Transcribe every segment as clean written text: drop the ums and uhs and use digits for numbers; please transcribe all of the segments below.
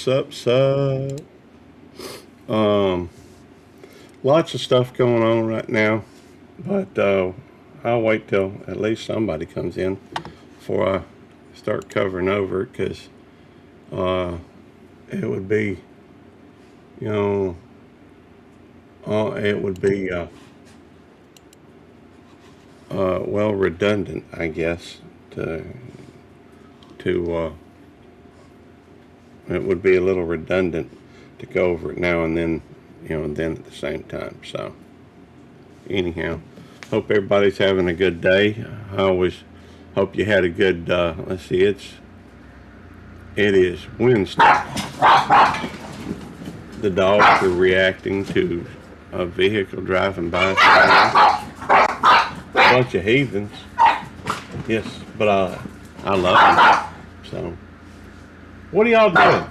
sup. Um, Lots of stuff going on right now, but I'll wait till at least somebody comes in before I start covering over it because uh, it would be, you know, it would be well redundant, I guess, to to it would be a little redundant to go over it now and then, and then at the same time. So anyhow, hope everybody's having a good day. I always hope you had a good. Let's see, it is Wednesday. The dogs are reacting to a vehicle driving by. A bunch of heathens. Yes, but I love them. So, what are y'all doing?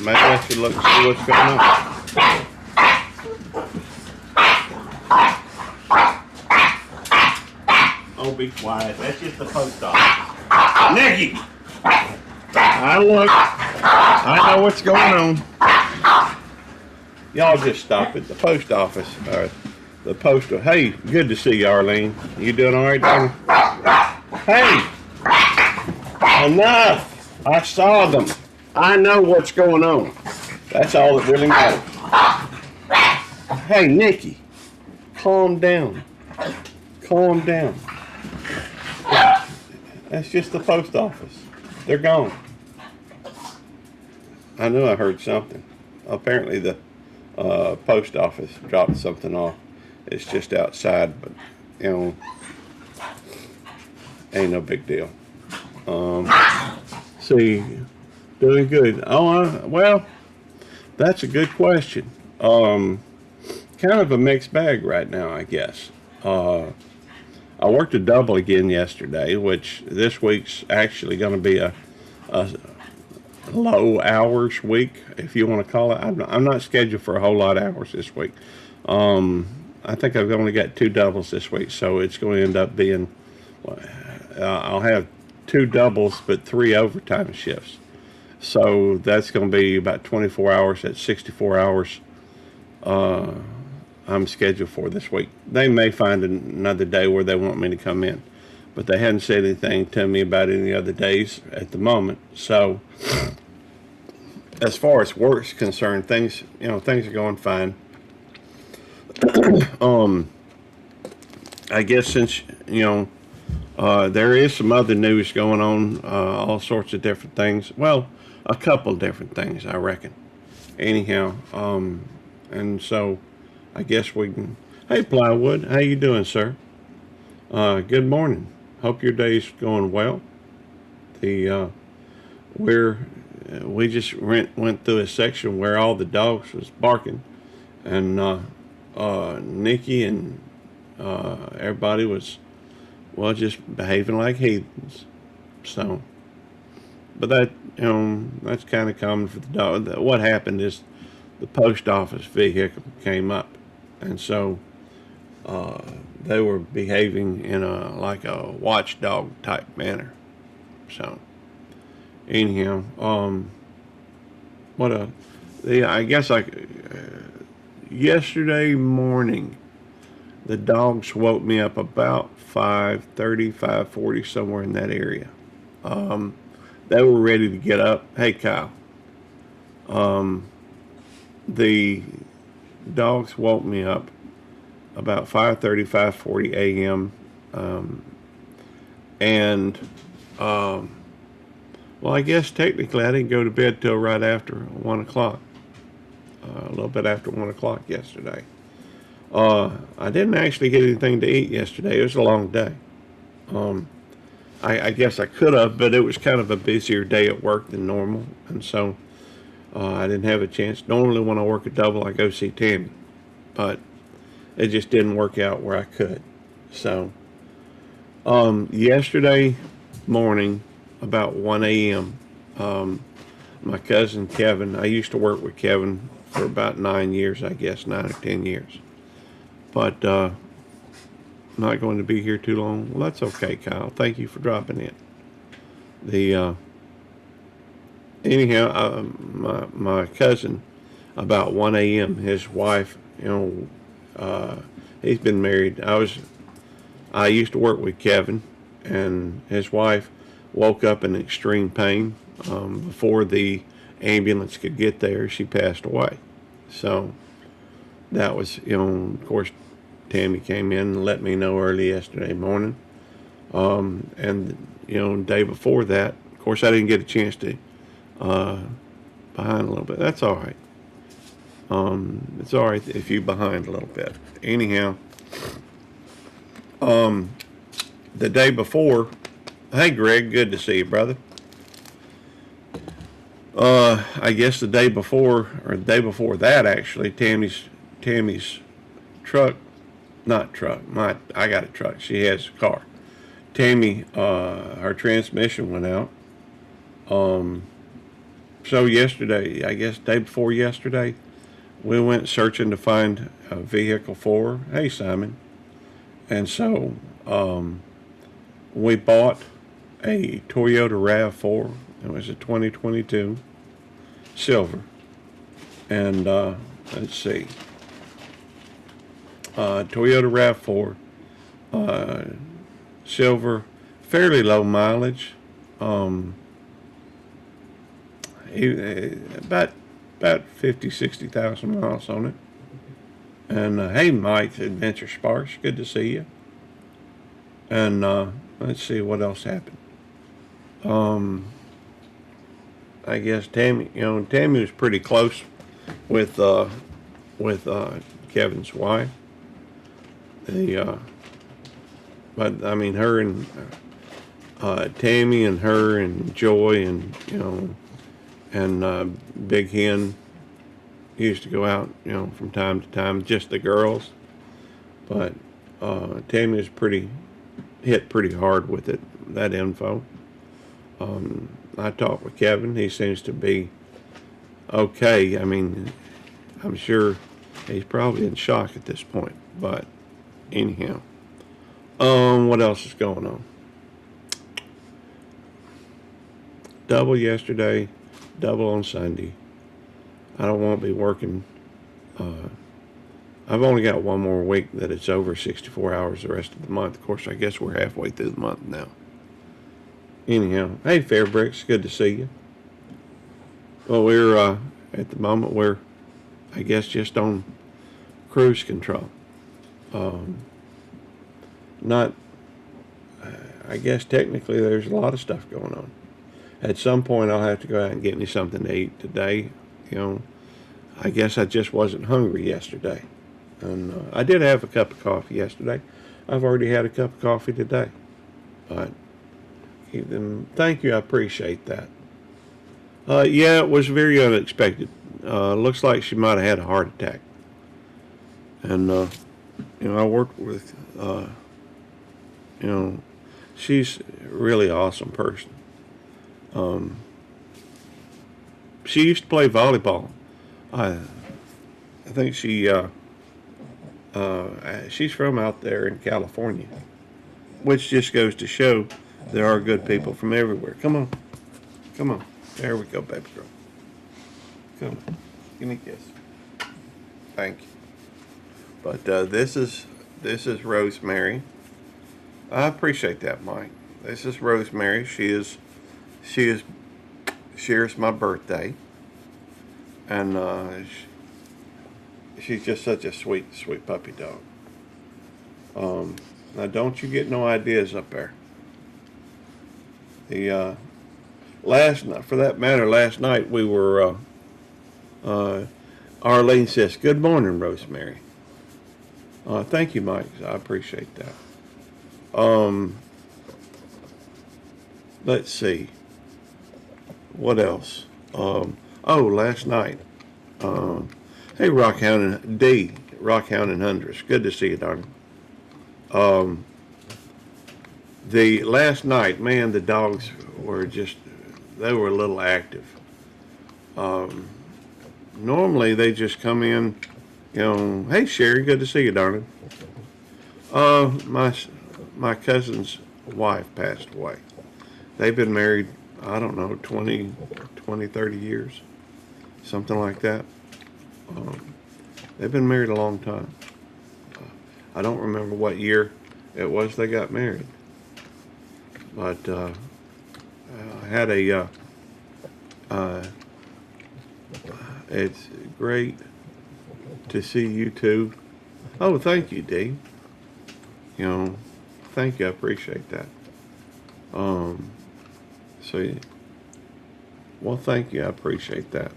Maybe I should look and see what's going on. Oh, be quiet. That's just the post office. Nikki! I look. I know what's going on. Y'all just stop at the post office. The postal. Hey, good to see you, Arlene. You doing all right, darling? Hey! Enough! I saw them. I know what's going on. That's all that really matters. Hey, Nikki, calm down. Calm down. That's just the post office. They're gone. I knew I heard something. Apparently the post office dropped something off. It's just outside, but ain't no big deal. See, doing good. Well, that's a good question. Kind of a mixed bag right now, I guess. I worked a double again yesterday, which this week's actually going to be a low hours week, if you want to call it. I'm not scheduled for a whole lot of hours this week. I think I've only got 2 doubles this week, so it's going to end up being, I'll have 2 doubles, but 3 overtime shifts. So that's going to be about 24 hours. That's 64 hours I'm scheduled for this week. They may find another day where they want me to come in, but they hadn't said anything to me about any other days at the moment. So as far as work's concerned, things are going fine. I guess since there is some other news going on, all sorts of different things. Well, a couple different things, I reckon. Anyhow, and so I guess we can. Hey, Plywood, how you doing, sir? Good morning. Hope your day's going well. The we just went through a section where all the dogs was barking, and Nikki and everybody was just behaving like heathens. So, but that's kind of common for the dog. What happened is the post office vehicle came up, and so they were behaving in like a watchdog type manner. So anyhow, I guess yesterday morning, the dogs woke me up about 5:30, 5:40, somewhere in that area. They were ready to get up. Hey, Kyle. The dogs woke me up about 5:30, 5:40 a.m. And well, I guess technically I didn't go to bed till right after 1 o'clock. A little bit after 1 o'clock yesterday. I didn't actually get anything to eat yesterday. It was a long day. I guess I could have, but it was kind of a busier day at work than normal, and so I didn't have a chance. Normally when I work a double, I go see Tammy, but it just didn't work out where I could. So yesterday morning, about 1 a.m., my cousin Kevin, I used to work with Kevin for about 9 years, I guess, 9 or 10 years. But not going to be here too long. Well, that's okay, Kyle. Thank you for dropping in. The anyhow, my cousin, about 1 a.m. His wife, he's been married. I used to work with Kevin, and his wife woke up in extreme pain. Before the ambulance could get there, she passed away. So that was, of course, Tammy came in and let me know early yesterday morning. And the day before that, of course, I didn't get a chance to behind a little bit. That's all right. It's all right if you behind a little bit. Anyhow, the day before, hey Greg, good to see you, brother. I guess the day before, or the day before that, actually, Tammy's truck, not truck. I got a truck. She has a car. Tammy, her transmission went out. So yesterday, I guess day before yesterday, we went searching to find a vehicle for her. Hey Simon. And so we bought a Toyota RAV4. It was a 2022 silver. And let's see, Toyota RAV4, silver, fairly low mileage. About 50,000-60,000 miles on it. And hey, Mike, Adventure Sparks, good to see you. And let's see what else happened. I guess Tammy was pretty close with Kevin's wife. But I mean, her and Tammy and her and Joy and Big Hen used to go out, from time to time, just the girls. But Tammy was hit pretty hard with that info. I talked with Kevin. He seems to be okay. I mean, I'm sure he's probably in shock at this point. But anyhow, what else is going on? Double yesterday, double on Sunday. I don't want to be working. I've only got one more week that it's over 64 hours the rest of the month. Of course, I guess we're halfway through the month now. Anyhow, hey Fairbricks, good to see you. Well, we're at the moment I guess just on cruise control. Not. I guess technically there's a lot of stuff going on. At some point, I'll have to go out and get me something to eat today. I guess I just wasn't hungry yesterday, and I did have a cup of coffee yesterday. I've already had a cup of coffee today, but. Thank you, I appreciate that. Yeah, it was very unexpected. Looks like she might have had a heart attack. And, I worked with, she's a really awesome person. She used to play volleyball. I think she's from out there in California, which just goes to show there are good people from everywhere. Come on. Come on. There we go, baby girl. Come on. Give me a kiss. Thank you. But this is Rosemary. I appreciate that, Mike. This is Rosemary. She shares my birthday. And she's just such a sweet, sweet puppy dog. Now don't you get no ideas up there. The last night, for that matter, last night we were. Arlene says, "Good morning, Rosemary." Thank you, Mike. I appreciate that. Let's see. What else? Last night. Hey, Rockhound and D. Rockhound and Hundreds. Good to see you, darling. The last night, man, the dogs were they were a little active. Normally they just come in, hey Sherry, good to see you, darling. My cousin's wife passed away. they've been married, I don't know, 30 years, something like that. Um, they've been married a long time. I don't remember what year it was they got married, but I had uh, it's great to see you two. Oh, thank you, Dee. You know, thank you. I appreciate that. Um, so, well, thank you. I appreciate that.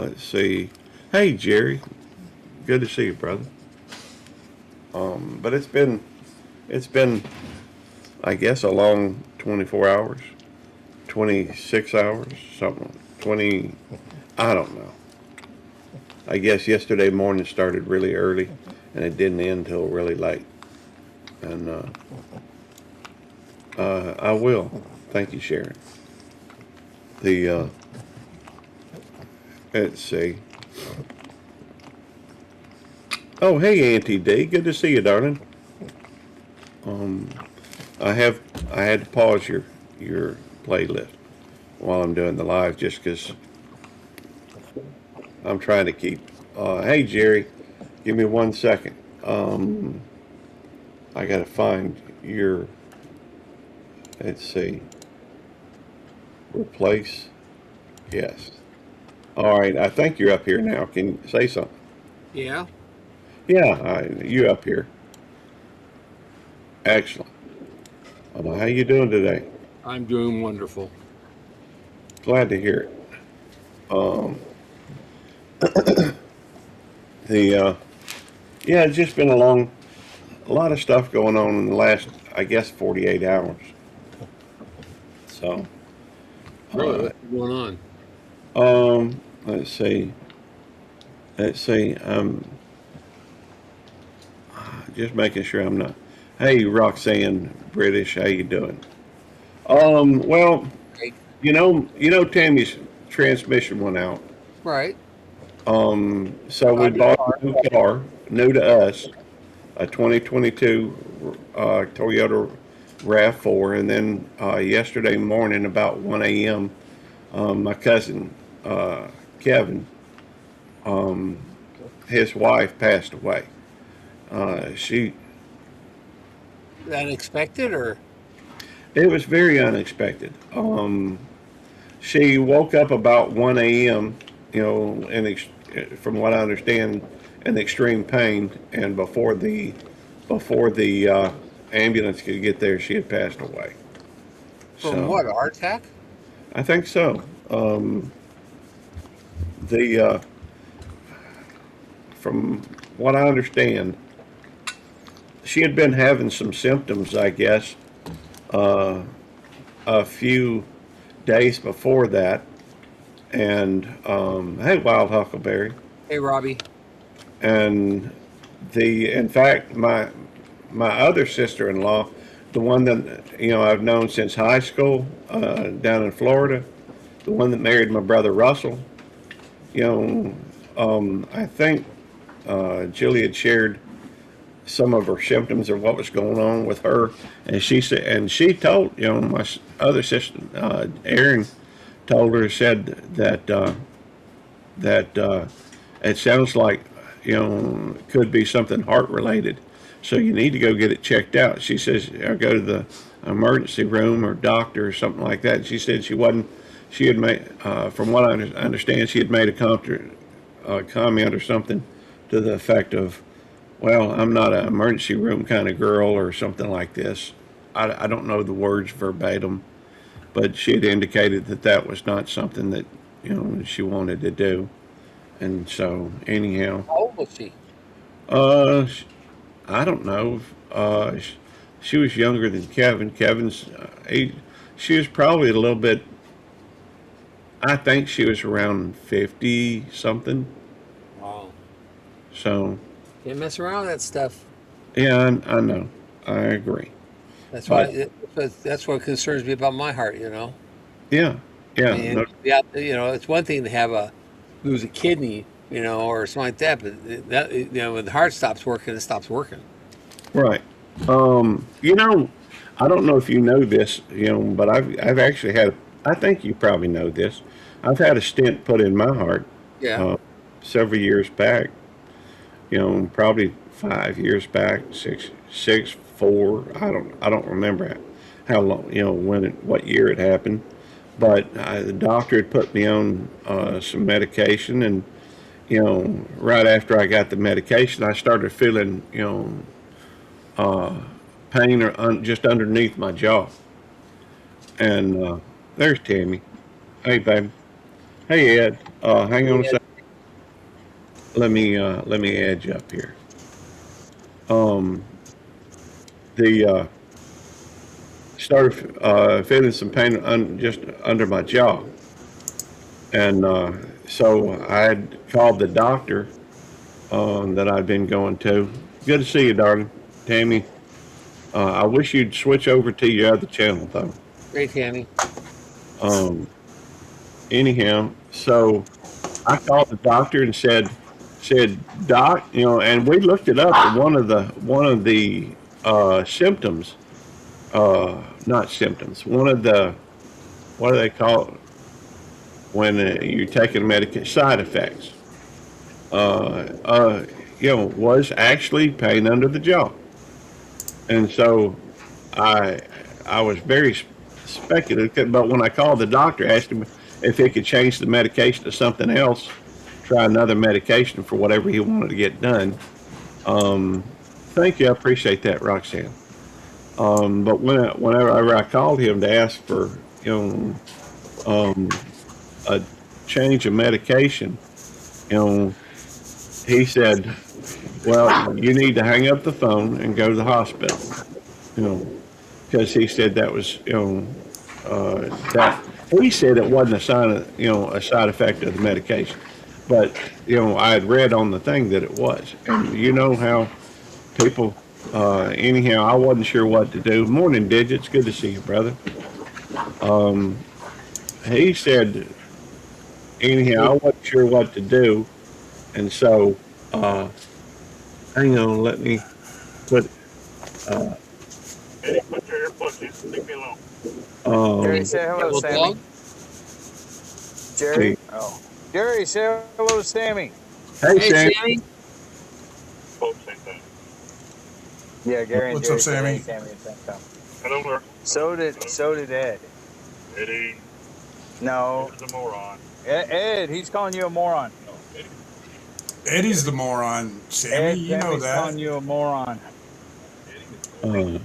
Let's see. Hey, Jerry. Good to see you, brother. But it's been, I guess, a long 24 hours, 26 hours, something, 20, I don't know. I guess yesterday morning started really early, and it didn't end till really late. And I will. Thank you, Sharon. The let's see. Oh, hey, Auntie D. Good to see you, darling. Um, I have I had to pause your playlist while I'm doing the live just because I'm trying to keep. Hey, Jerry, give me 1 second. I gotta find your. Let's see. Replace. Yes. All right. I think you're up here now. Can you say something? Yeah, Yeah, you up here. Excellent. How you doing today? I'm doing wonderful. Glad to hear it. Um, the yeah, it's just been a lot of stuff going on in the last, I guess, 48 hours. So, Really, uh, what's going on? let's see, let's see. Just making sure I'm not. Hey, Roxanne, British, how you doing? Well, Right. Tammy's transmission went out. Right. So we Got your bought car. a new car, new to us, a 2022 Toyota RAV4, and then yesterday morning about 1 a.m., my cousin Kevin, his wife passed away. She Unexpected or? It was very unexpected. She woke up about 1 a.m., from what I understand, in extreme pain, and before the ambulance could get there, she had passed away. From So what? A heart attack? I think so. The From what I understand, she had been having some symptoms, I guess, uh, a few days before that. And hey, Wild Huckleberry. Hey, Robbie. And in fact, my other sister-in-law, the one that I've known since high school, down in Florida, the one that married my brother Russell. You know, I think Julie had shared some of her symptoms of what was going on with her, and she said, and she told my other sister, Erin, told her, said that it sounds like could be something heart related, so you need to go get it checked out. She says, or go to the emergency room or doctor or something like that. She said she wasn't. She had made, from what I understand, she had made a comment or something to the effect of, "Well, I'm not an emergency room kind of girl," or something like this. I don't know the words verbatim, but she had indicated that that was not something that she wanted to do. And so, anyhow, How old was she? uh, I don't know. She was younger than Kevin. Kevin's age. She was probably a little bit. I think she was around 50 something. Wow. So Can't mess around with that stuff. yeah, I know. I agree. That's But why. That's what concerns me about my heart. yeah, yeah, And no, yeah, it's one thing to have lose a kidney, or something like that, but when the heart stops working, it stops working. right. You know, I don't know if you know this, but I've actually had. I think you probably know this. I've had a stent put in my heart Yeah. uh, several years back. Probably 5 years back, six, four. I don't remember how long. What year it happened. But the doctor had put me on some medication, and right after I got the medication, I started feeling pain just underneath my jaw. And there's Tammy. Hey, baby. Hey, Ed. Hang on a Yeah. second. Let me add you up here. Um, the started feeling some pain just under my jaw, and so I had called the doctor that I'd been going to. Good to see you, darling. Tammy. I wish you'd switch over to your other channel, though. Hey, Tammy. Um, anyhow, so I called the doctor and said, Doc, and we looked it up. And one of the symptoms, not symptoms, one of the, what do they call it when you're taking medication? Side effects. Uh, uh, was actually pain under the jaw, and so I I was very speculative. But when I called the doctor, asked him if he could change the medication to something else, try another medication for whatever he wanted to get done. Um, Thank you, I appreciate that, Roxanne. But whenever I called him to ask for you know um, a change of medication, you know, he said, "Well, you need to hang up the phone and go to the hospital." You know, because he said that was that he said it wasn't a sign of a side effect of the medication, but I had read on the thing that it was, and you know how people. Anyhow, I wasn't sure what to do. Morning, Digits. Good to see you, brother. Um, he said, anyhow, I wasn't sure what to do, and so uh, hang on, let me put. Uh, Hey, put your earplugs in. Leave me alone. Jerry, um, say hello to Hello, Sammy. dog. Jerry? hey, Oh. Jerry, say hello to Sammy. hey, Hey, Sam. Sammy. Both same thing. Yeah, Gary and What's up, Jerry said hey, Sammy? Sammy at the same time. Hello there. So did Ed. Eddie. No, Ed's a moron. Ed, he's calling you a moron. No, Eddie. Eddie's the moron, Sammy. Ed, You know Sammy's that. calling you a moron. Eddie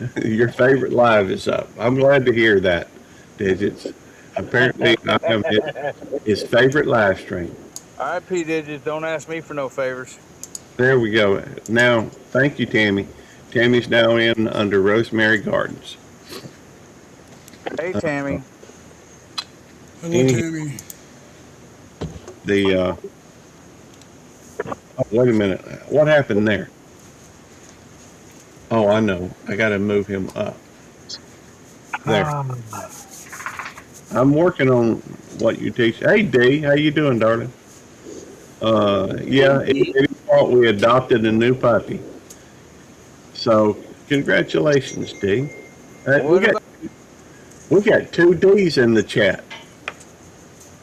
is Your favorite live is up. I'm glad to hear that, Digits. Apparently, I am his favorite live stream. All right, P. Digits, don't ask me for no favors. There we go. Now, thank you, Tammy. Tammy's now in under Rosemary Gardens. Hey, Tammy. Hello, Any Tammy. the oh, wait a minute. What happened there? Oh, I know. I got to move him up. There. I'm working on what you teach. Hey, D, how you doing, darling? Yeah, it thought we adopted a new puppy. So, congratulations, D. We What got about we got two D's in the chat.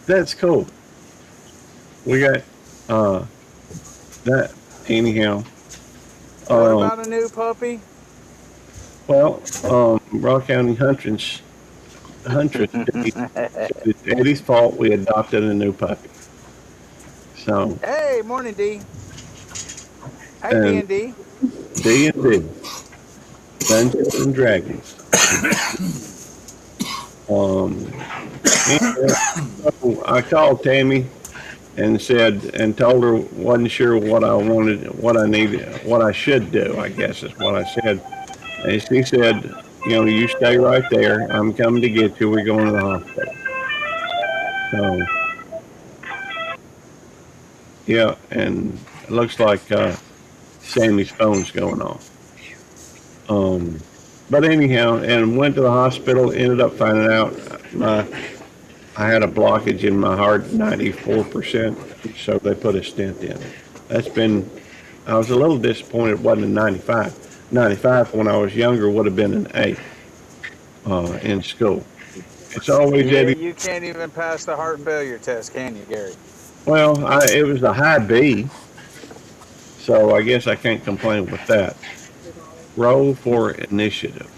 That's cool. We got uh that anyhow. what Um, about a new puppy? well, Rock County Huntress D said it's Eddie's fault we adopted a new puppy. So, Hey, morning, D. Hey, D and and D. D&D, Dungeons and Dragons. Um, anyway, so I called Tammy and told her wasn't sure what I wanted, what I needed, what I should do, I guess is what I said. And she said, you stay right there. I'm coming to get you. We're going to the hospital. So, yeah, and it looks like Sammy's phone's going off. Um, but anyhow, and went to the hospital, ended up finding out I had a blockage in my heart, 94%, so they put a stent in. That's been, I was a little disappointed it wasn't a 95. 95 when I was younger would have been an A in school. It's always Yeah, Eddie. you can't even pass the heart failure test, can you, Gary? Well, it was a high B, so I guess I can't complain with that. Roll for initiative.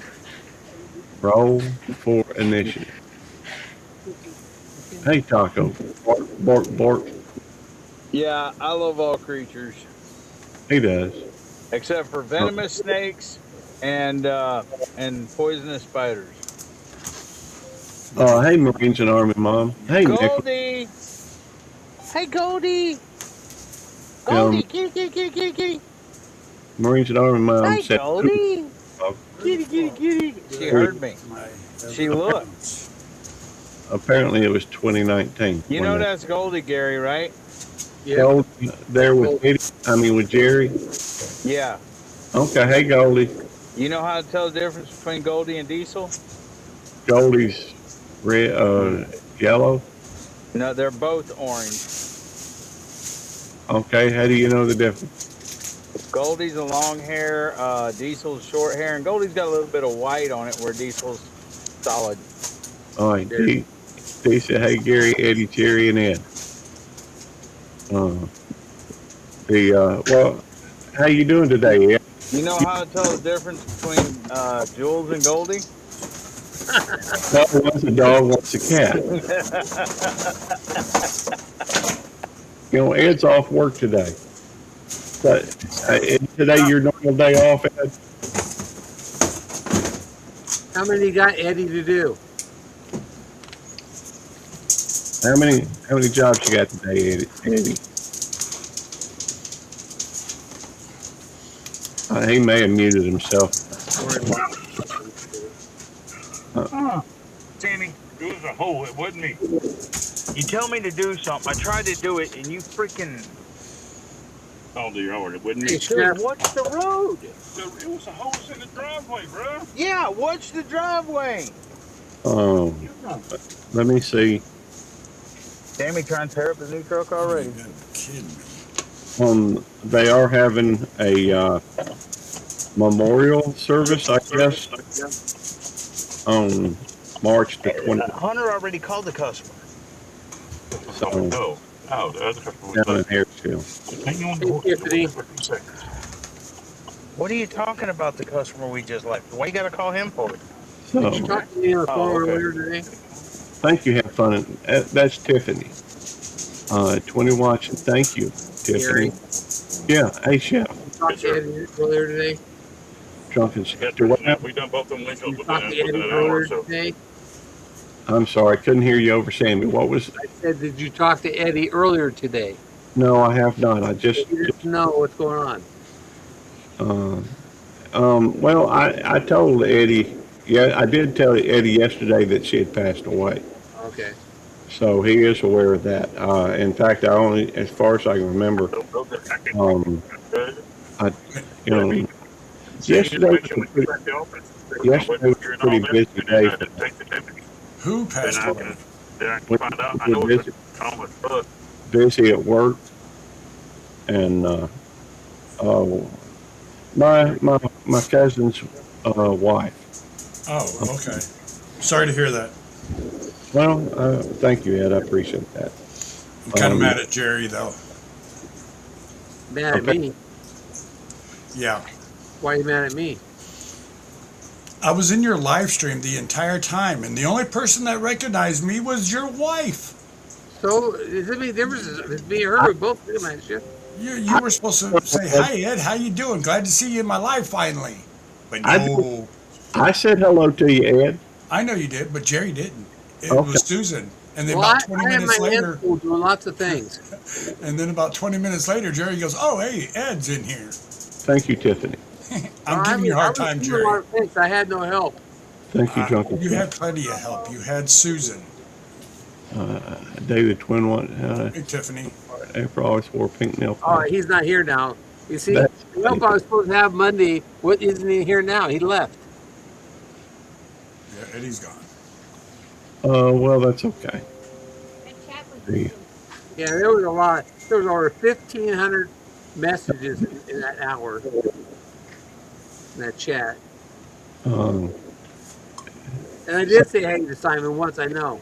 Roll for initiative. Hey, Taco. Bork, bork, bork. Yeah, I love all creatures He does. except for venomous snakes and poisonous spiders. Hey, Marines and Army Mom. Hey, Nick. Goldie, hey Goldie, Goldie, kitty. Marines and Army Mom Hi, said, Goldie. Oh. Kitty. She heard me. She looked. Apparently it was 2019. You know that's Goldie, Gary, right? Goldie there with Eddie, with Jerry. Yeah. Okay, hey Goldie. You know how to tell the difference between Goldie and Diesel? Goldie's red, yellow. No, they're both orange. Okay, how do you know the difference? Goldie's a long hair, Diesel's short hair, and Goldie's got a little bit of white on it where Diesel's solid. All right, D said, hey Gary, Eddie, Jerry, and Ed. Well, how you doing today, Ed? You know how to tell the difference between Jules and Goldie? One's a dog, one's a cat. Ed's off work today. But today your normal day off, Ed? How many you got Eddie to do? How many jobs you got today, Eddie? He may have muted himself. Sammy, it was a hole. It wasn't me. You tell me to do something. I tried to do it, and you freaking... Oh, dear Lord, it wasn't Hey, me. Sheriff. Watch the road. It was a hole in the driveway, bro. Yeah, watch the driveway. Let me see. Sammy trying to tear up his new truck already. You gotta be kidding me. They are having a memorial service, I guess, on March the 20th. Hunter already called the customer. So, No, the other customer was down in like, Harrisville. hang on the door Tiffany. for a few seconds. What are you talking about, the customer we just left? Why you got to call him for it? So, Did you talk to me on the phone okay. earlier today? thank you. Have fun. That's Tiffany. 20 watching. Thank you, Tiffany. Gary. Yeah. Hey, Chef. You talked to Eddie earlier today? Drunken We got Sister. What to, happened? we done both them windshields You within, talked to Eddie within an hour earlier or so. today? I'm sorry. I couldn't hear you over Sammy. What was? I said, did you talk to Eddie earlier today? No, I have not. I just. You didn't know what's going on. Well, I told Eddie. Yeah, I did tell Eddie yesterday that she had passed away. Okay. So he is aware of that. In fact, I only, as far as I can remember, yesterday was a pretty busy day. Who passed away? Then I can find out. I know it's a common bug. Busy at work, and my cousin's wife. Oh, okay. Sorry to hear that. Well, thank you, Ed. I appreciate that. I'm kind of mad at Jerry, though. Mad at me? Yeah. Why are you mad at me? I was in your live stream the entire time, and the only person that recognized me was your wife. So, does it make a difference? It's me or her. We both recognize you. You were supposed to say, hi, Ed, how you doing? Glad to see you in my live finally. But no, I said hello to you, Ed. I know you did, but Jerry didn't. It Okay. was Susan. And then Well, about 20 I have minutes my hands later, full doing lots of things. and then about 20 minutes later, Jerry goes, oh, hey, Ed's in here. Thank you, Tiffany. I'm giving you a hard time, Jerry. I had no help. Thank you, Drunken. You had plenty of help. You had Susan. David Twin one. Hey, Tiffany. April always wore pink nail Oh, polish. he's not here now. You see, That's the help I was supposed to have Monday, what isn't he here now? He left. Yeah, Eddie's gone. Well, that's okay. The- Yeah, there was a lot. There was over 1,500 messages in that hour. in that chat. Um, And I did say hey to Simon once, I know.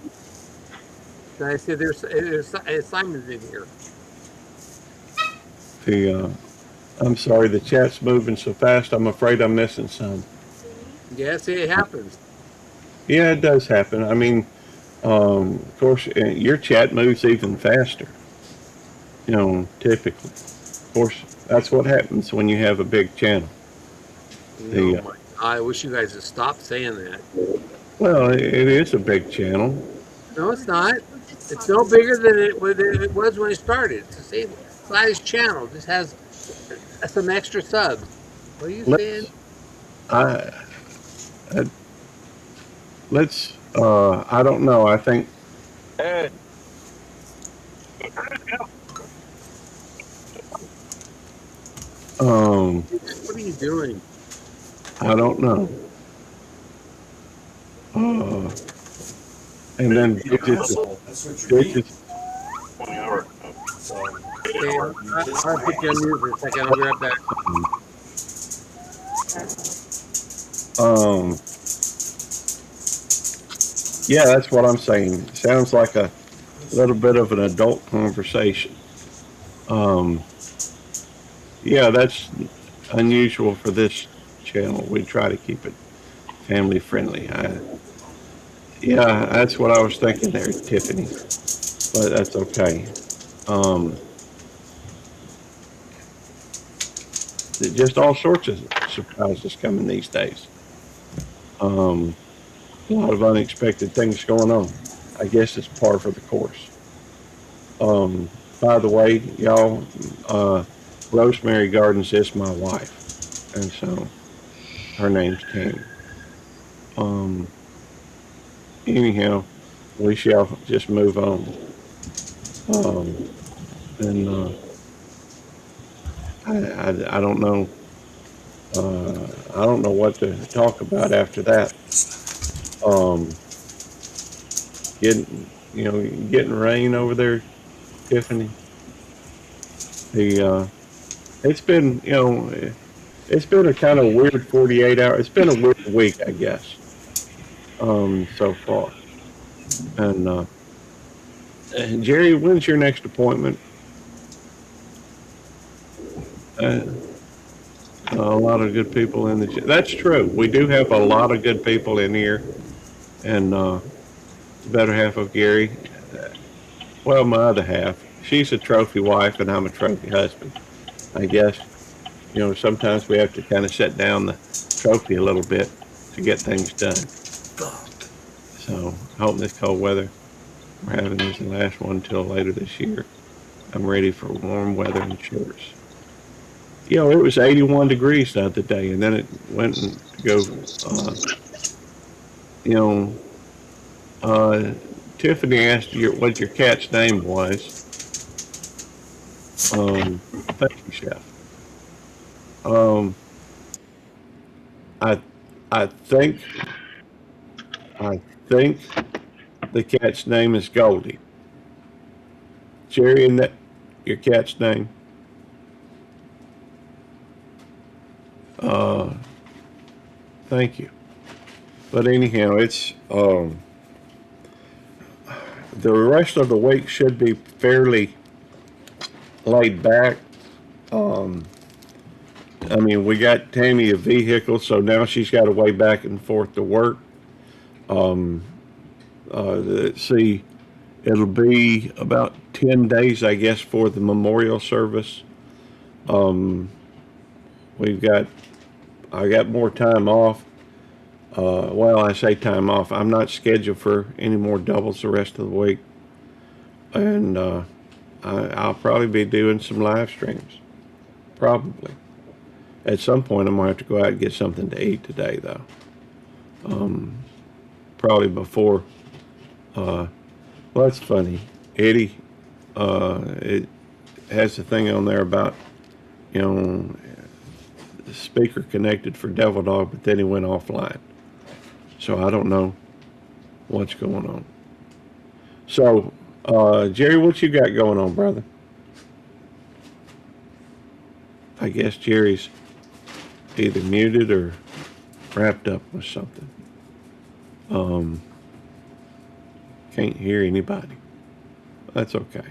And I said, there's Simon's in here. I'm sorry, the chat's moving so fast. I'm afraid I'm missing some. Yeah, see, it happens. Yeah, it does happen. I mean, of course, your chat moves even faster. Typically. Of course, that's what happens when you have a big channel. I wish you guys would stop saying that. Well, it is a big channel. No, it's not. It's no bigger than it was when it started. It's the same size channel. Just has some extra subs. What are you saying? I don't know. I think Ed, What are you doing? I don't know. And then That's what you need. 20 hours. Okay, I'll put you on mute for a second. I'll be right back. Yeah, that's what I'm saying. Sounds like a little bit of an adult conversation. Yeah, that's unusual for this channel. We try to keep it family friendly. Yeah, that's what I was thinking there, Tiffany. But that's okay. Just all sorts of surprises coming these days. A lot of unexpected things going on. I guess it's par for the course. By the way, y'all, Rosemary Gardens is my wife, and so her name's Tammy. Anyhow, we shall just move on. And I don't know. I don't know what to talk about after that. Getting rain over there, Tiffany. It's been it's been a kind of weird 48 hours. It's been a weird week, I guess. So far. And Jerry, when's your next appointment? A lot of good people in the. That's true. We do have a lot of good people in here, and the better half of Gary. Well, my other half. She's a trophy wife, and I'm a trophy husband. I guess. Sometimes we have to kind of set down the trophy a little bit to get things done. So, I hope this cold weather we're having isn't the last one until later this year. I'm ready for warm weather and shorts. It was 81 degrees the other day, and then it went and go. Tiffany asked you what your cat's name was. Thank you, Chef. I think the cat's name is Goldie. Jerry, and that your cat's name? Thank you. But anyhow, it's the rest of the week should be fairly laid back. We got Tammy a vehicle, so now she's got to way back and forth to work. Let's see, it'll be about 10 days, I guess, for the memorial service. I got more time off. I say time off. I'm not scheduled for any more doubles the rest of the week. And I'll probably be doing some live streams. Probably. At some point, I'm going to have to go out and get something to eat today, though. Probably before. That's funny. Eddie, it has a thing on there about, the speaker connected for Devil Dog, but then he went offline. So I don't know what's going on. So, Jerry, what you got going on, brother? I guess Jerry's either muted or wrapped up with something. Can't hear anybody. That's okay.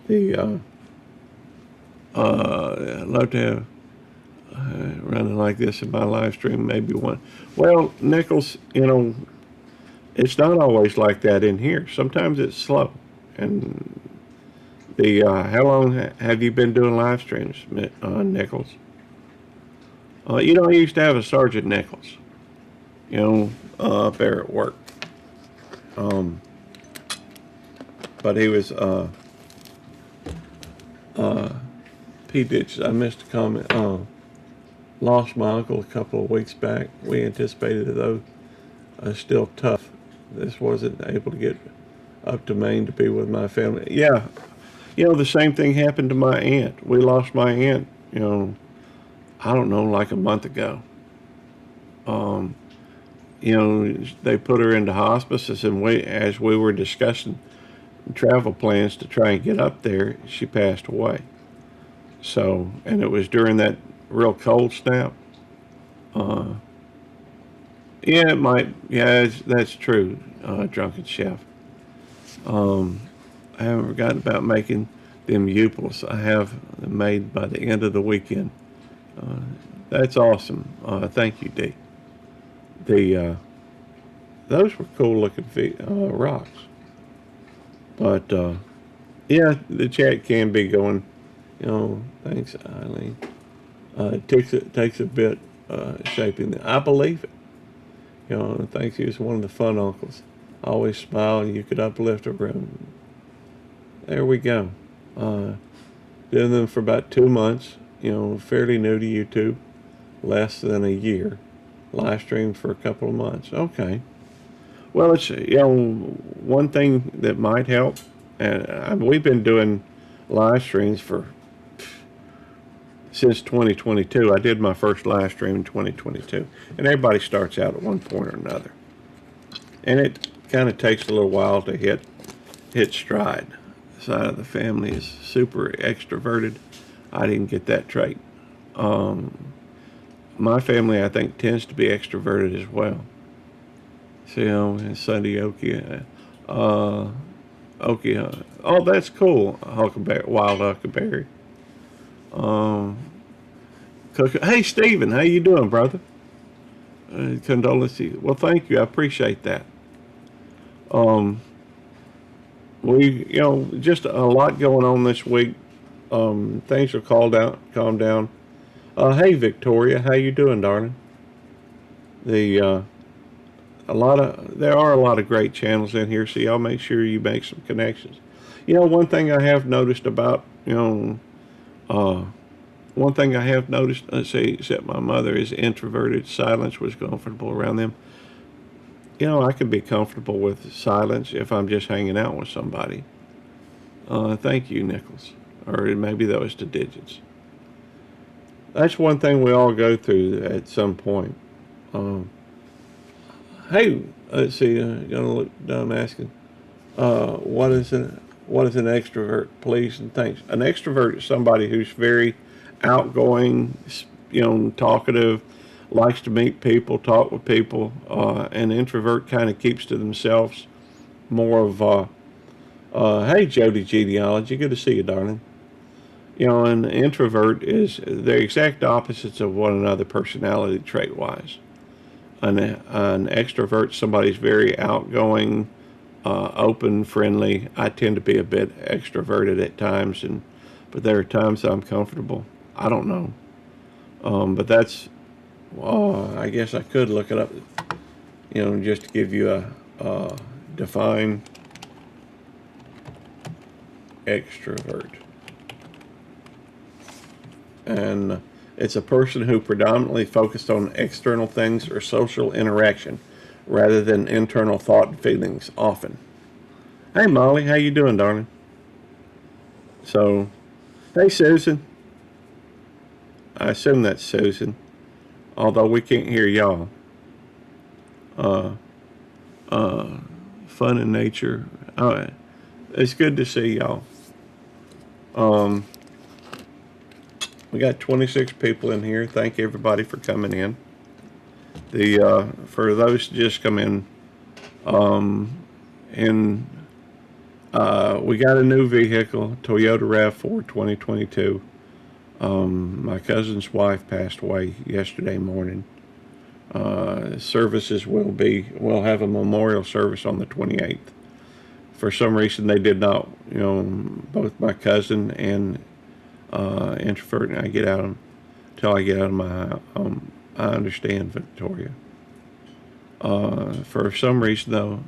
I'd love to have running like this in my live stream, maybe one. Well, Nichols, it's not always like that in here. Sometimes it's slow. And how long have you been doing live streams, Nichols? I used to have a Sergeant Nichols, up there at work. But he was, P. Ditch, I missed a comment. Lost my uncle a couple of weeks back. We anticipated those still tough. This wasn't able to get up to Maine to be with my family. Yeah, the same thing happened to my aunt. We lost my aunt, I don't know, like a month ago. They put her into hospice, and as we were discussing travel plans to try and get up there, she passed away. So, and it was during that real cold snap. Yeah, it might. Yeah, that's true. Drunken Chef. I haven't forgotten about making them Uples. I have them made by the end of the weekend. That's awesome. Thank you, D. Those were cool looking rocks. But yeah, the chat can be going. Thanks, Eileen. It takes a bit shaping. I believe it. Thanks. He was one of the fun uncles. Always smile, and you could uplift a room. There we go. Doing them for about 2 months. Fairly new to YouTube. Less than a year. Live stream for a couple of months. Okay. Well, it's one thing that might help, and we've been doing live streams since 2022. I did my first live stream in 2022, and everybody starts out at one point or another, and it kind of takes a little while to hit stride. The side of the family is super extroverted. I didn't get that trait. My family, I think, tends to be extroverted as well. So, and Sunday Okie, Okie, oh, that's cool. Huckleberry, wild huckleberry. Hey, Stephen, how you doing, brother? Condolences. Well, thank you. I appreciate that. We, just a lot going on this week. Things are calm down. Hey, Victoria, how you doing, darling? There are a lot of great channels in here, so y'all make sure you make some connections. One thing I have noticed about, let's say, except my mother is introverted, silence was comfortable around them. I can be comfortable with silence if I'm just hanging out with somebody. Thank you, Nichols. Or maybe that was the digits. That's one thing we all go through at some point. Hey, let's see. Gonna look dumb asking. What is an extrovert? Please and thanks. An extrovert is somebody who's very outgoing, talkative, likes to meet people, talk with people. An introvert kind of keeps to themselves. More of hey, Jody Genealogy, good to see you, darling. An introvert is the exact opposites of one another personality trait-wise. An extrovert, somebody's very outgoing, open, friendly. I tend to be a bit extroverted at times, but there are times I'm comfortable. I don't know. But that's, I guess I could look it up, just to give you a define extrovert. And it's a person who predominantly focused on external things or social interaction rather than internal thought and feelings often. Hey, Molly, how you doing, darling? So, hey, Susan. I assume that's Susan, although we can't hear y'all. Fun in nature. It's good to see y'all. We got 26 people in here. Thank everybody for coming in. For those just come in, and we got a new vehicle, Toyota RAV4 2022. My cousin's wife passed away yesterday morning. Services we'll have a memorial service on the 28th. For some reason, they did not, both my cousin and introvert, and I get out until I get out of my, I understand, Victoria. For some reason, though,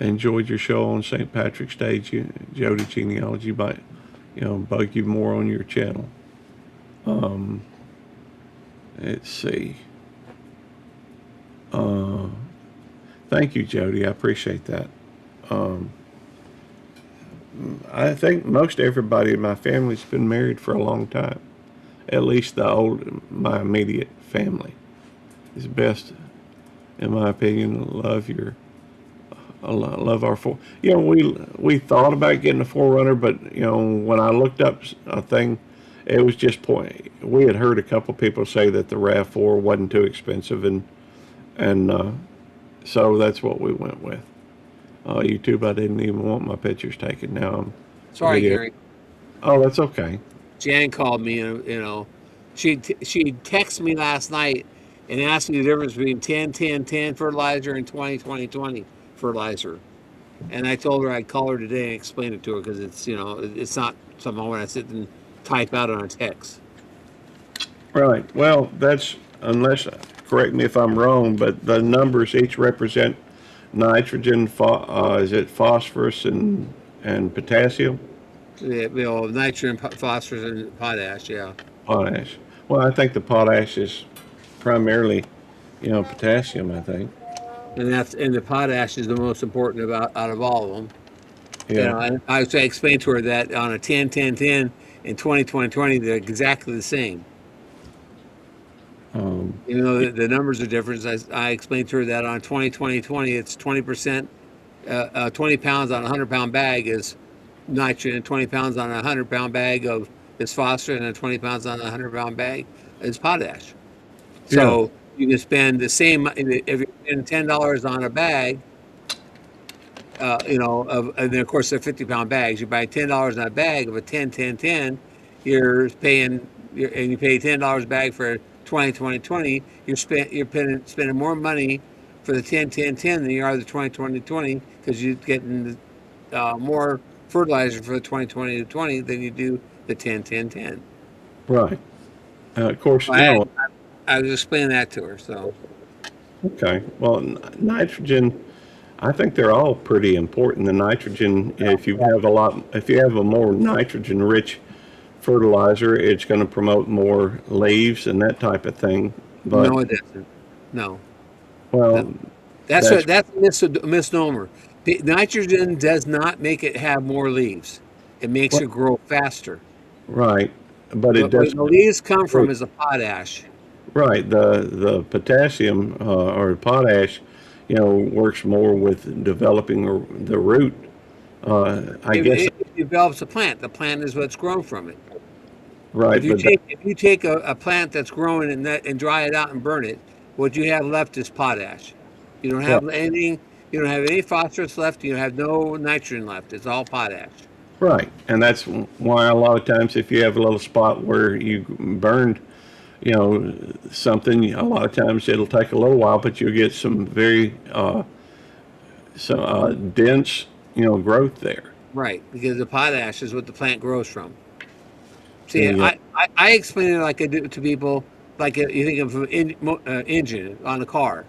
I enjoyed your show on St. Patrick's Day, Jody Genealogy, might, bug you more on your channel. Let's see. Thank you, Jody. I appreciate that. I think most everybody in my family's been married for a long time. At least my immediate family is best, in my opinion. Love our four. We thought about getting a 4Runner, but when I looked up a thing, it was just point. We had heard a couple people say that the RAV4 wasn't too expensive, and so that's what we went with. YouTube, I didn't even want my pictures taken. Now I'm Sorry, Gary. Oh, that's okay. Jan called me, and she texted me last night and asked me the difference between 10-10-10 fertilizer and 20-20-20 fertilizer. And I told her I'd call her today and explain it to her, because it's it's not something I want to sit and type out on a text. Right. Well, that's, unless, correct me if I'm wrong, but the numbers each represent nitrogen, is it phosphorus and potassium? Yeah, nitrogen, phosphorus, and potash. Yeah. Potash. Well, I think the potash is primarily, potassium, I think. And the potash is the most important out of all of them. Yeah. And I explained to her that on a 10-10-10 and 20-20-20, they're exactly the same. Even though the numbers are different, I explained to her that on 20-20-20, it's 20%, 20 pounds on a 100-pound bag is nitrogen, 20 pounds on a 100-pound bag is phosphorus, and 20 pounds on a 100-pound bag is potash. So you can spend the same, if you spend $10 on a bag, and then of course they're 50-pound bags. You buy $10 on a bag of a 10-10-10, you're paying, and you pay $10 a bag for 20-20-20, you're spending more money for the 10-10-10 than you are the 20-20-20, because you're getting more fertilizer for the 20-20-20 than you do the 10-10-10. Right. Of course, I was explaining that to her. So. Okay. Well, nitrogen, I think they're all pretty important. The nitrogen, if you have a more nitrogen-rich fertilizer, it's going to promote more leaves and that type of thing. But no, it doesn't. No. Well, that's a misnomer. The nitrogen does not make it have more leaves. It makes it grow faster. Right, but it does. Where the leaves come from is the potash. Right, the potassium or potash, works more with developing the root. I guess it develops a plant. The plant is what's grown from it. Right. If you take a plant that's growing and dry it out and burn it, what you have left is potash. You don't have anything. You don't have any phosphorus left. You have no nitrogen left. It's all potash. Right, and that's why a lot of times if you have a little spot where you burned, something, a lot of times it'll take a little while, but you'll get some very dense, growth there. Right, because the potash is what the plant grows from. See, I explain it like I do to people, like you think of an engine on a car.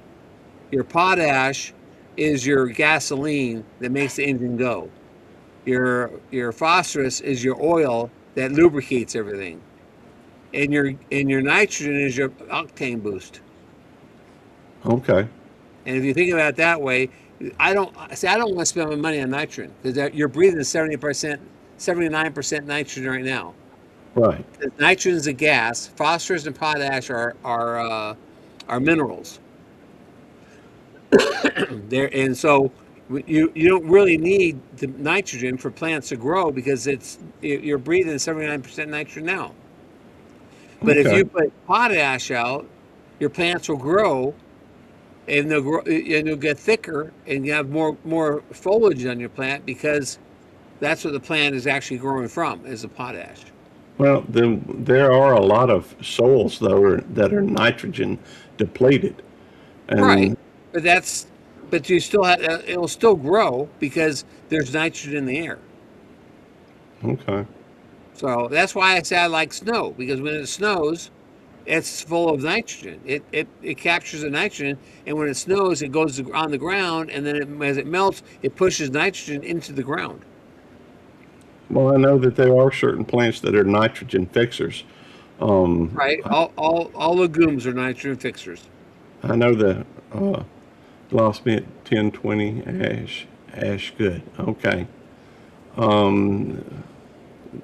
Your potash is your gasoline that makes the engine go. Your phosphorus is your oil that lubricates everything. And your nitrogen is your octane boost. Okay. And if you think about it that way, I don't want to spend my money on nitrogen, because you're breathing 79% nitrogen right now. Right. Nitrogen is a gas. Phosphorus and potash are minerals. And so you don't really need the nitrogen for plants to grow, because you're breathing 79% nitrogen now. But if Okay. you put potash out, your plants will grow, and they'll grow, and they'll get thicker, and you have more foliage on your plant because that's what the plant is actually growing from is the potash. Well, there are a lot of soils though that are nitrogen depleted, Right, and but you still have it'll still grow because there's nitrogen in the air. okay. So that's why I say I like snow, because when it snows, it's full of nitrogen. It captures the nitrogen, and when it snows, it goes on the ground, and then as it melts, it pushes nitrogen into the ground. Well, I know that there are certain plants that are nitrogen fixers. Right. All legumes are nitrogen fixers. I know the lost me at 1020 ash good. Okay.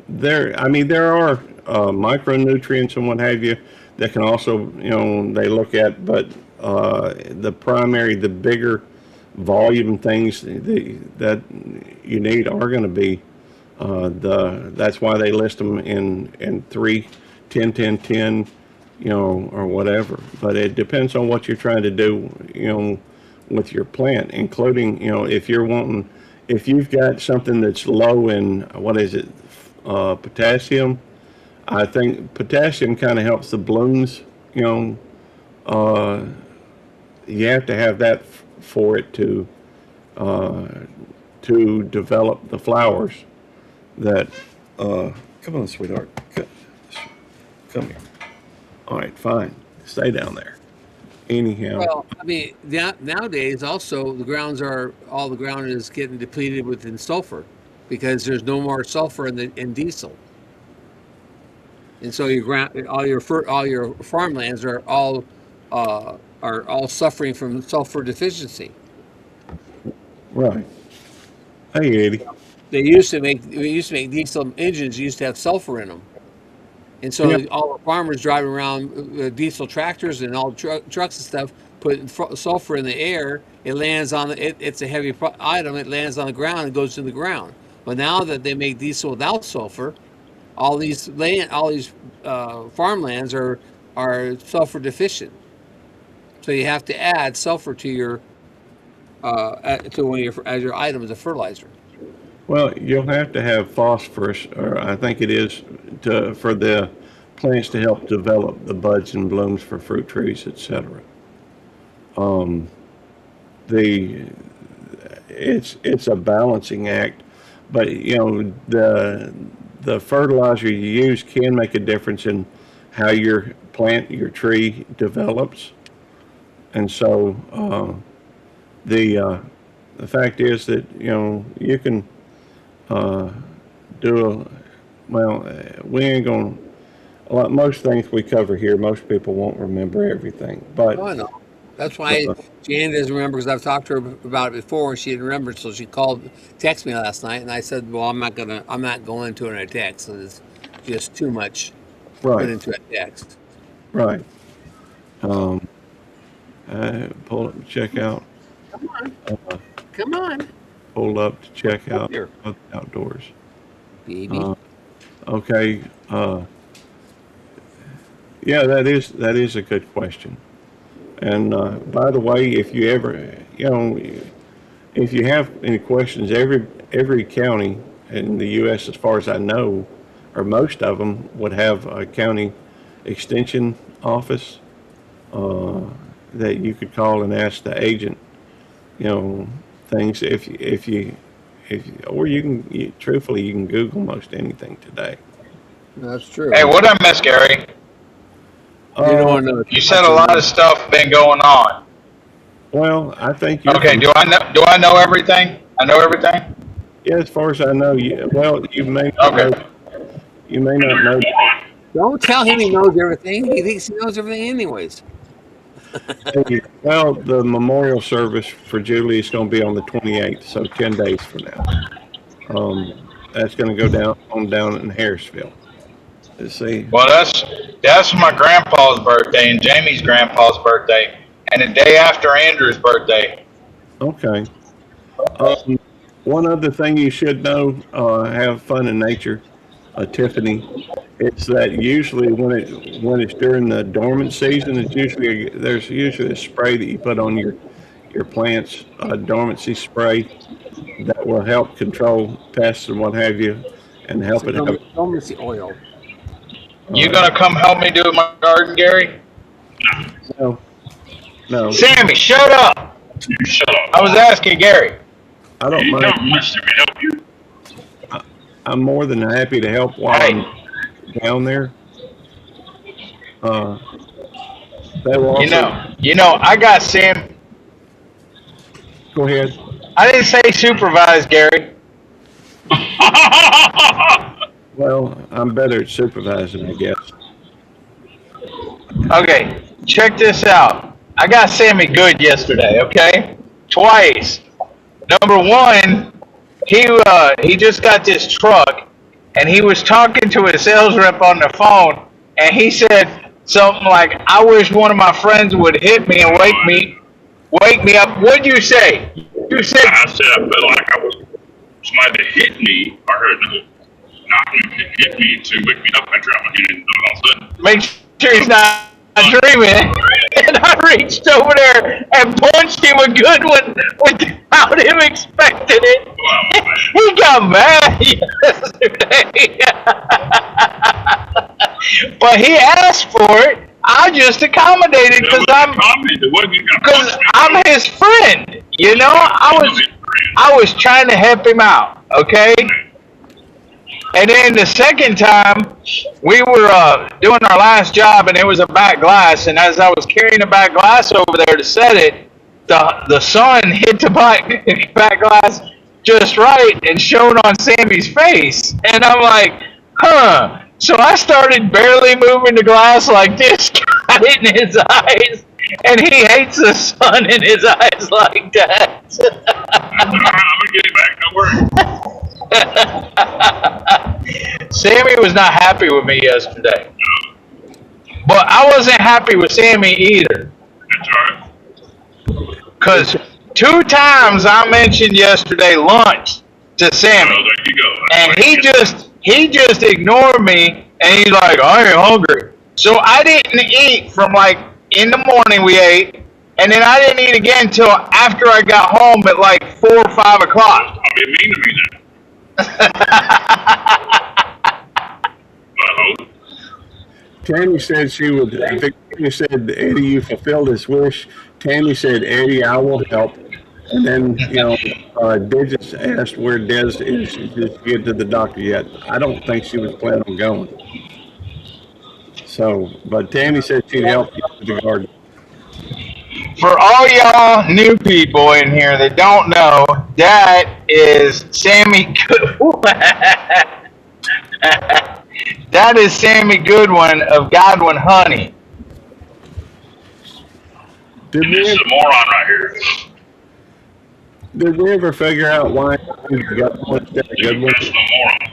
There are micronutrients and what have you that can also, they look at, but the bigger volume things that you need are going to be that's why they list them in 3, 10, 10, 10, or whatever. But it depends on what you're trying to do, with your plant, including, if you've got something that's low in, what is it, potassium. I think potassium kind of helps the blooms, you have to have that for it to develop the flowers that, come on, sweetheart, come here. All right, fine, stay down there. Anyhow, Well, I mean, nowadays also all the ground is getting depleted within sulfur because there's no more sulfur in diesel, and so all your farmlands are all suffering from sulfur deficiency. right. Hey, Eddie. We used to make diesel engines used to have sulfur in them. And so Yep. all the farmers driving around diesel tractors and all trucks and stuff put sulfur in the air. It lands on it's a heavy item. It lands on the ground and goes to the ground. But now that they make diesel without sulfur, all these farmlands are sulfur deficient. So you have to add sulfur to your as your item as a fertilizer. Well, you'll have to have phosphorus, or I think it is, for the plants to help develop the buds and blooms for fruit trees, etc. It's a balancing act, but the fertilizer you use can make a difference in how your tree develops, and so the fact is that you can we ain't gonna, most things we cover here, most people won't remember everything, but Oh, I know. That's why Jan doesn't remember, because I've talked to her about it before and she didn't remember. So she texted me last night, and I said, "Well, I'm not going to in a text. It's just too much to put right, into a text." right. Pull up to check out, Come on, come on, pull up to check out Here. outdoors. baby. Okay, yeah, that is a good question. And by the way, if you ever, if you have any questions, every county in the U.S., as far as I know, or most of them, would have a county extension office that you could call and ask the agent, things. Or you can, truthfully, you can Google most anything today. That's true. Hey, what I miss, Gary? You don't want to know. You said a lot of stuff been going on. Well, I think you're Okay, do I know everything? I know everything? yeah, as far as I know, you may not Okay. know, you may not know. Don't tell him he knows everything. He thinks he knows everything, anyways. Well, the memorial service for Julie is going to be on the 28th, so 10 days from now. That's going to go down in Harrisville. Let's see. Well, that's my grandpa's birthday and Jamie's grandpa's birthday, and the day after Andrew's birthday. Okay. One other thing you should know: have fun in nature. Tiffany. It's that usually when it's during the dormant season, there's usually a spray that you put on your plants, a dormancy spray that will help control pests and what have you, and help it have. Dormancy oil. You gonna come help me do my garden, Gary? No, Sammy, shut up. You shut up. I was asking Gary. I don't You mind. don't let me help you. I'm more than happy to help while Hey. I'm down there. They will also, You know, I got Sam. go ahead. I didn't say supervise, Gary. Well, I'm better at supervising, I guess. Okay, check this out. I got Sammy good yesterday, okay? Twice. Number one, he just got this truck, and he was talking to his sales rep on the phone, and he said something like, "I wish one of my friends would hit me and wake me up." What'd you say? You said, I said I felt like I was somebody that hit me. I heard knock me, hit me to wake me up and try my head, and all of a sudden, make sure he's not dreaming. And I reached over there and punched him a good one without him expecting it. wow, man. He got mad yesterday. But he asked for it. I just accommodated because I'm his friend. You know, I was trying to help him out. Okay. And then the second time, we were doing our last job, and it was a back glass. And as I was carrying the back glass over there to set it, the sun hit the back glass just right and shone on Sammy's face. And I'm like, huh. So I started barely moving the glass like this, got it in his eyes. And he hates the sun in his eyes like that. I'm gonna get it back. Don't worry. Sammy was not happy with me yesterday. But I wasn't happy with Sammy either. That's all right. Because 2 times I mentioned yesterday lunch to Sammy. Oh, there you go. And he just ignored me, and he's like, I ain't hungry. So I didn't eat from like in the morning we ate, and then I didn't eat again until after I got home at like 4 or 5 o'clock. I'll be mean to me then. Tammy said she would. Victoria said, Eddie, you fulfilled his wish. Tammy said, Eddie, I will help. And then, Digits asked where Des is. She didn't get to the doctor yet. I don't think she was planning on going. So, but Tammy said she'd help you with the garden. For all y'all new people in here that don't know, that is Sammy Goodwin. That is Sammy Goodwin of Godwin Honey. Did This is a moron right here. we ever figure out why you got one instead of Goodwin? That's a moron.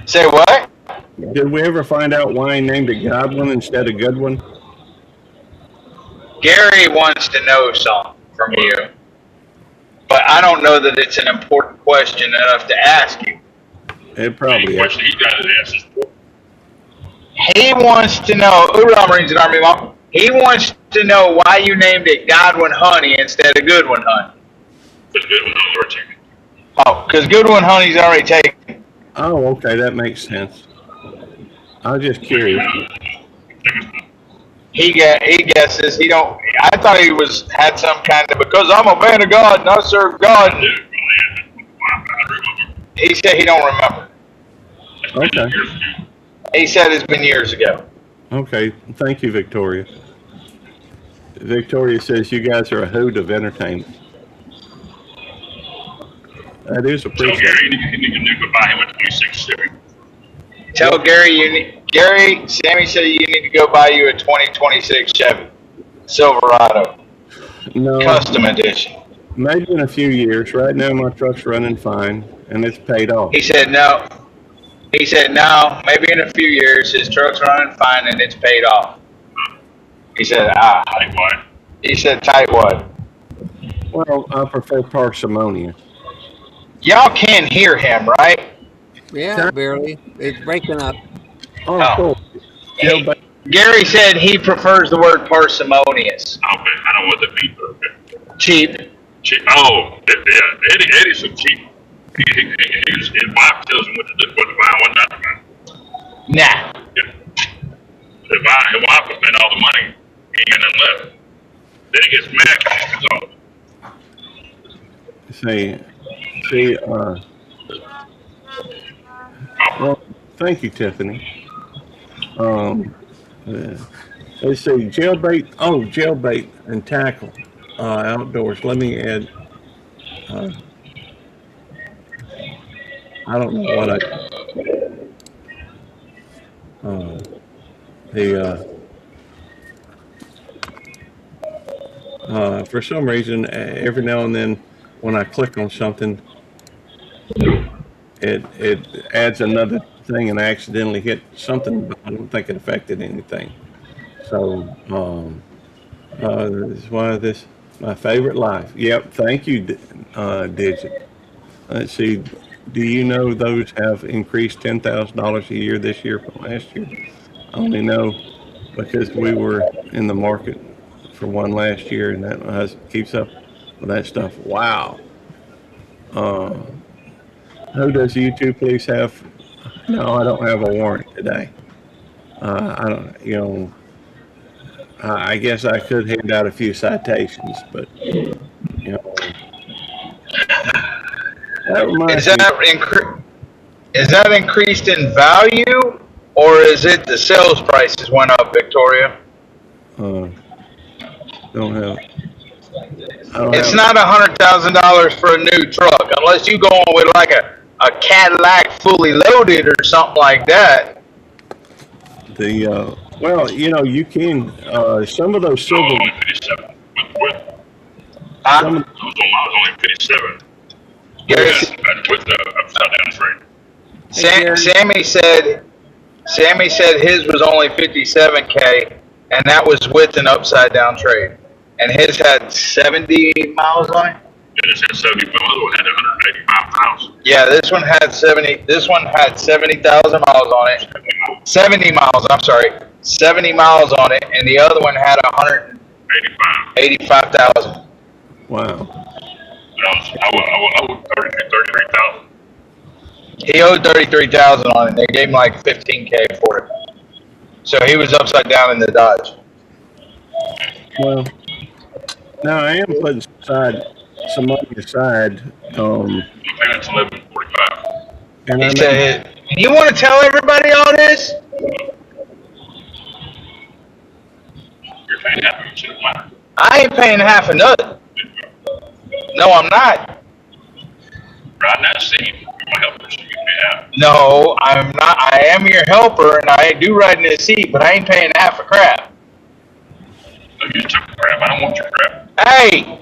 Say what? Did we ever find out why he named it Godwin instead of Goodwin? Gary wants to know something from you, but I don't know that it's an important question enough to ask you. It probably The is. question he got his ass is for. He wants to know, Hoorah Marines and Army Mom, he wants to know why you named it Godwin Honey instead of Goodwin Honey. It's good when I'm over taking. Oh, because Goodwin Honey's already taken. Oh, okay, that makes sense. I was just curious. He guesses. He don't. I thought he had some kind of, because I'm a man of God and I serve God. He said he don't remember. Okay. He said it's been years ago. Okay, thank you, Victoria. Victoria says you guys are a hoot of entertainment. That is Tell appreciated. Gary you need to buy him a 26 Chevy. Tell Gary, Sammy said you need to go buy you a 2026 Chevy Silverado No, Custom Edition. maybe in a few years. Right now, my truck's running fine, and it's paid off. He said no. He said no. Maybe in a few years his truck's running fine and it's paid off. He said Like what? He said tightwad. Well, I prefer parsimonious. Y'all can hear him, right? Yeah, barely. It's breaking up. Oh, Oh. cool. He- Jailbait. Gary said he prefers the word parsimonious. Okay, I don't want the beat. Okay. Cheap. Cheap. Oh, yeah. Eddie's a cheap. His wife tells him what to do, what to buy, what not to buy. Nah. Yeah. His wife will spend all the money. He ain't got nothing left. Then he gets mad. See, well, thank you, Tiffany. Let's see, jailbait and tackle, outdoors. Let me add, I don't know what for some reason, every now and then when I click on something, it adds another thing and I accidentally hit something, but I don't think it affected anything. So, this is why this my favorite life. Yep, thank you, Digit. Let's see. Do you know those have increased $10,000 a year this year from last year? I only know because we were in the market for one last year, and that keeps up with that stuff. Wow. Who does YouTube police have? No, I don't have a warrant today. I don't, I guess I could hand out a few citations, but, that reminds me. Is that increased in value, or is it the sales prices went up, Victoria? Don't have. It's not $100,000 for a new truck, unless you going with like a Cadillac fully loaded or something like that. Well, you can, some of those silver. Only 57. Some, Those miles only 57. Yes. With the upside down trade. Sammy said his was only 57K, and that was with an upside down trade. And his had 70 miles on it. Yeah, this had 70, but the other one had 185,000. Yeah, this one had 70. This one had 70,000 miles on it. 70 miles. I'm sorry, 70 miles on it, and the other one had 185,000. wow. I owed 33,000. He owed 33,000 on it. They gave him like 15K for it. So he was upside down in the Dodge. Well, now I am putting some money aside. Payments 1145. And He said, "You want to tell everybody all this?" You're paying half of it, shit, mine. I ain't paying half of nothing. No, I'm not. Right now, Steve, you're my helper, so you pay half. No, I'm not. I am your helper, and I do ride in this seat, but I ain't paying half a crap. So you took the crap. I don't want your crap. Hey,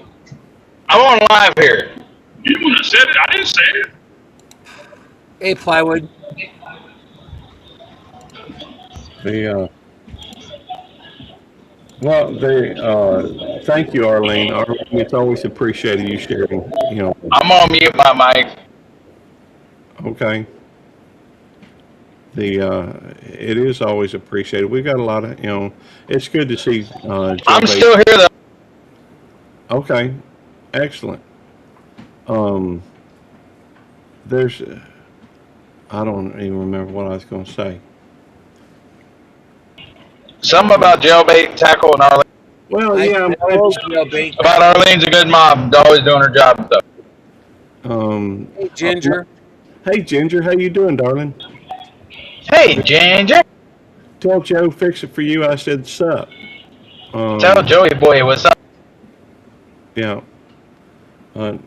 I'm on live here. You the one that said it. I didn't say it. Hey, Plywood. Thank you, Arlene. Arlene, it's always appreciated you sharing, I'm on mute my mic. okay. It is always appreciated. We got a lot of, it's good to see, I'm still here though. Okay, excellent. There's, I don't even remember what I was going to say. Something about jailbait, tackle, and Arlene. Well, yeah, I'm glad. About Arlene's a good mom, always doing her job and stuff. Hey, Ginger. Hey, Ginger, how you doing, darling? Hey, Ginger. Tell Joe fix it for you. I said sup. Tell Joey boy what's up. Yeah. Well,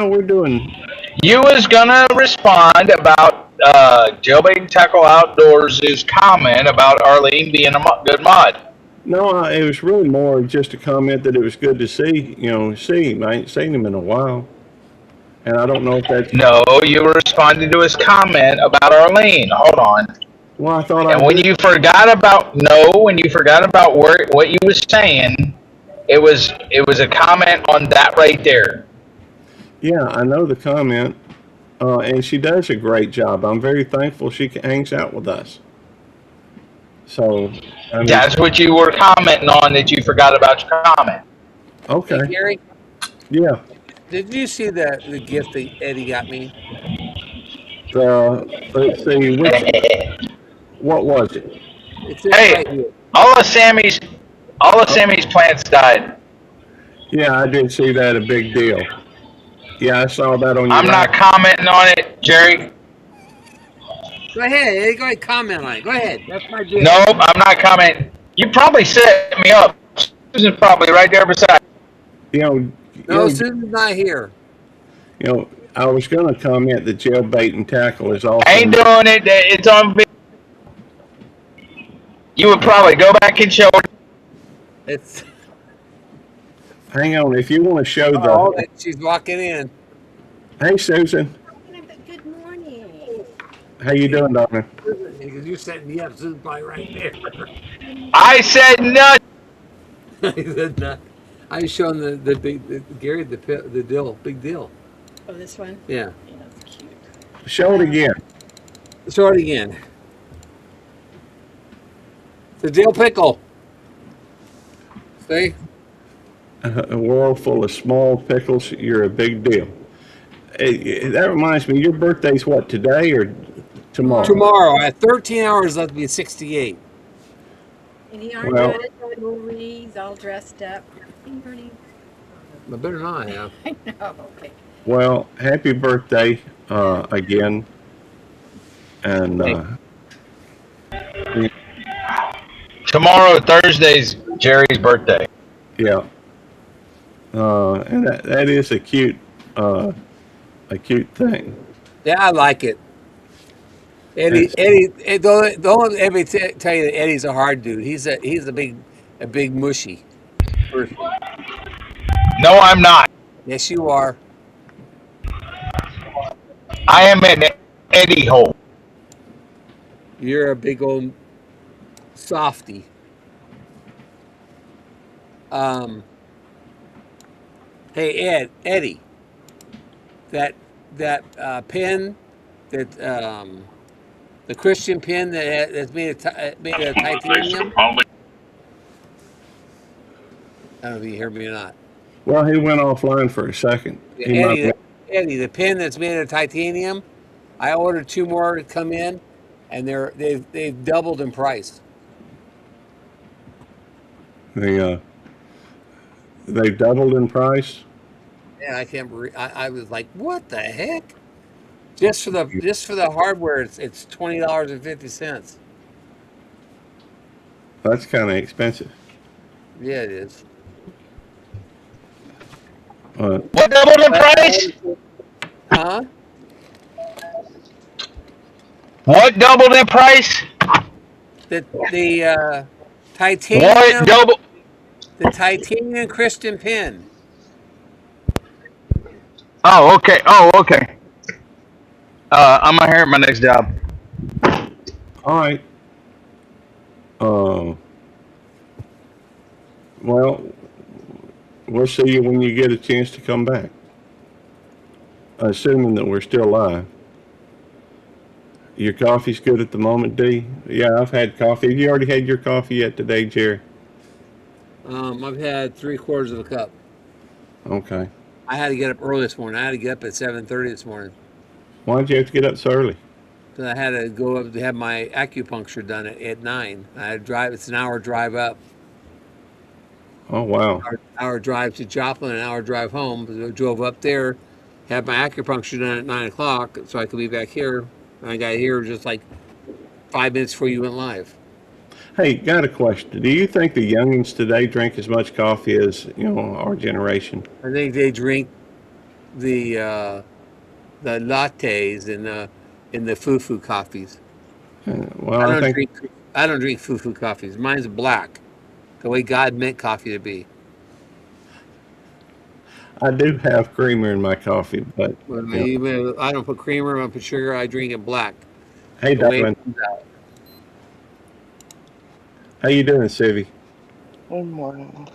we're doing. You was gonna respond about Jailbait and Tackle Outdoors' comment about Arlene being a good mod. No, it was really more just a comment that it was good to see him. I ain't seen him in a while. And I don't know if that's. No, you were responding to his comment about Arlene. Hold on. Well, I thought And when you forgot about what you was saying, it was a comment on that right there. Yeah, I know the comment, and she does a great job. I'm very thankful she hangs out with us. So, I mean, That's what you were commenting on that you forgot about your comment. Hey, okay, Gary, yeah. did you see the gift that Eddie got me? Let's see, what was it? It's this Hey, right here. all of Sammy's all of Oh, Sammy's plants died. yeah, I did see that, a big deal. Yeah, I saw that on your I'm live. not commenting on it, Jerry. Go ahead, Eddie. Go ahead, comment on it. Go ahead. That's my deal. Nope, I'm not commenting. You probably set me up. Susan's probably right there beside. You know, No, Susan's not here. I was going to comment that jailbait and tackle is I ain't awesome. doing it. It's on. You would probably go back and show. It's Hang on, if you want to show oh, the. she's walking in. Hey, Susan, Good morning. how you doing, darling? Because you're setting me up. Susan's probably right there. I said nothing. I said no. I was showing Gary the deal, big deal. Oh, this one? Yeah. Yeah, that's cute. Show it again. Show it again. The dill pickle. See? A world full of small pickles, you're a big deal. That reminds me, your birthday's what, today or tomorrow? Tomorrow, I have 13 hours left to be 68. And he aren't Well- got his jewelry, all dressed up. Everything pretty. I better not have. I know, okay. Well, happy birthday again. And Tomorrow, Thursday's Jerry's birthday. yeah, and that is a cute thing. Yeah, I like it. Eddie, don't let me tell you that Eddie's a hard dude. He's a big mushy person. No, I'm not. Yes, you are. I am an Eddie hole. You're a big old softy. Hey Eddie, that pen, that the Christian pen that's made of Place titanium. of public. I don't know if you hear me or not. Well, he went offline for a second. He might, Eddie, the pen that's made of titanium. I ordered 2 more to come in, and they've doubled in price. they doubled in price. Yeah, I can't believe. I was like, what the heck? Just for the hardware, it's $20.50. That's kind of expensive. Yeah, it is. What doubled in price? Huh? What doubled in price? The titanium. What double? The titanium Christian pen. Oh, okay. Oh, okay. I'm gonna hear it my next job. All right. Well, we'll see you when you get a chance to come back. Assuming that we're still live. Your coffee's good at the moment, D? Yeah, I've had coffee. Have you already had your coffee yet today, Jerry? I've had 3/4 of a cup. Okay. I had to get up early this morning. I had to get up at 7:30 this morning. Why'd you have to get up so early? So I had to go up to have my acupuncture done at 9. I had to drive. It's an hour drive up. Oh, wow. Hour drive to Joplin, an hour drive home. So I drove up there, had my acupuncture done at 9 o'clock, so I could be back here. And I got here just like 5 minutes before you went live. Hey, got a question. Do you think the youngins today drink as much coffee as, our generation? I think they drink the lattes and the foo-foo coffees. Well, I think I don't drink foo-foo coffees. Mine's black, the way God meant coffee to be. I do have creamer in my coffee, but I don't put creamer. I don't put sugar. I drink it black. hey, The way it darling, comes out. how you doing, Sivy? Good morning.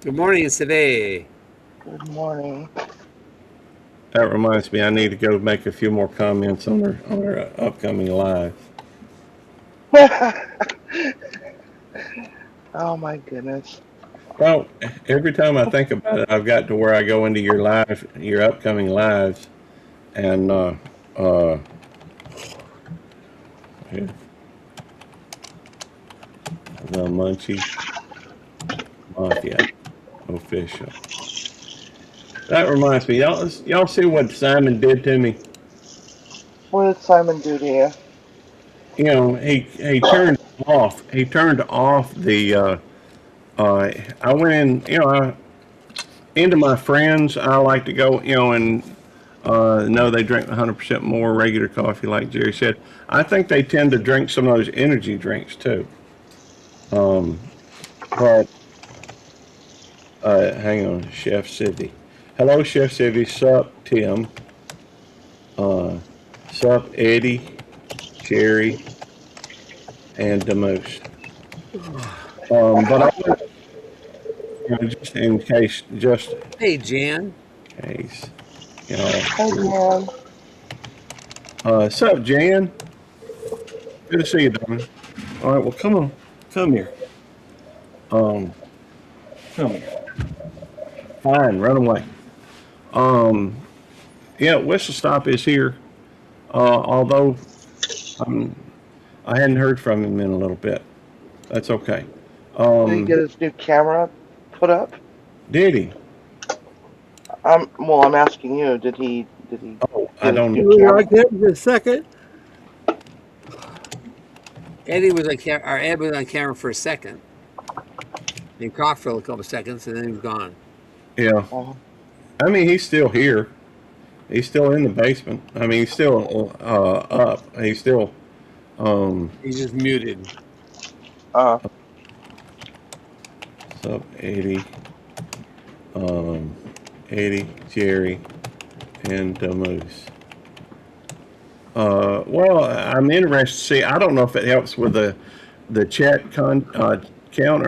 Good morning, today. Good morning. That reminds me, I need to go make a few more comments on our upcoming live. Oh my goodness. Well, every time I think about it, I've got to where I go into your upcoming lives, and yeah, the Munchie Mafia official. That reminds me, y'all see what Simon did to me? What did Simon do to you? You know, he turned off. He turned off the. I went in. You know, into my friends. I like to go. You know, and know they drink 100% more regular coffee, like Jerry said. I think they tend to drink some of those energy drinks too. But hang on, Chef Civvy. Hello, Chef Civvy. Sup, Tim. Sup, Eddie, Jerry, and the Moose. But I, you know, just in case, Hey, Jan. case, you know. Hey, man. Sup, Jan? Good to see you, darling. All right, well, come on, come here. Come here. Fine, run away. Yeah, Whistle Stop is here. Although I hadn't heard from him in a little bit. That's okay. Did he get his new camera put up? Did he? Well, I'm asking you. Did he? Oh, I don't know. We are there for a second. Eddie was on camera, or Ed was on camera for a second. He coughed for a couple of seconds, and then he was gone. Yeah. I mean, he's still here. He's still in the basement. I mean, he's still up. He's still. He's just muted. Sup, 80. 80, Jerry, and the Moose. Well, I'm interested to see. I don't know if it helps with the chat count or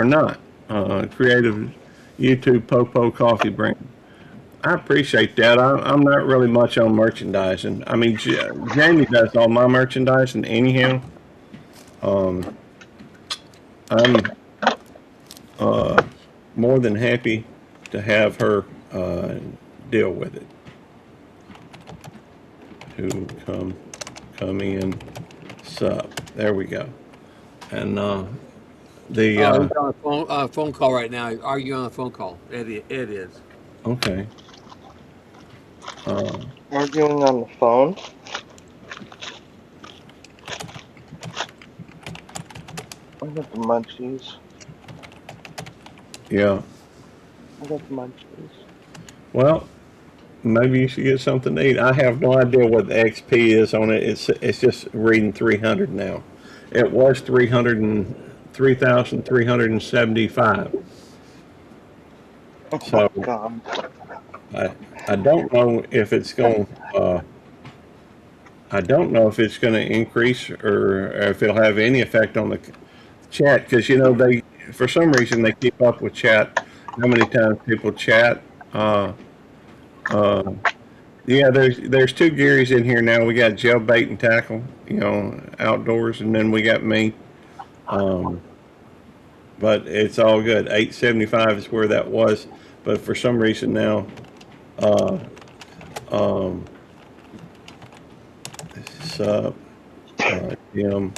not. Creative YouTube Popo Coffee Brand. I appreciate that. I'm not really much on merchandising. I mean, Jamie does all my merchandising anyhow. I'm more than happy to have her deal with it. Who come in, sup. There we go. And He's on a phone call right now. He's arguing on a phone call. Ed is. Okay. Arguing on the phone. I got the munchies. Yeah. I got the munchies. Well, maybe you should get something to eat. I have no idea what the XP is on it. It's just reading 300 now. It was 3,375. So God. I don't know if it's going. I don't know if it's going to increase or if it'll have any effect on the chat, because you know they, for some reason, they keep up with chat. How many times people chat? Yeah, there's two Garys in here now. We got Jailbait and Tackle, you know, outdoors, and then we got me. But it's all good. 875 is where that was, but for some reason now, sup, Jim,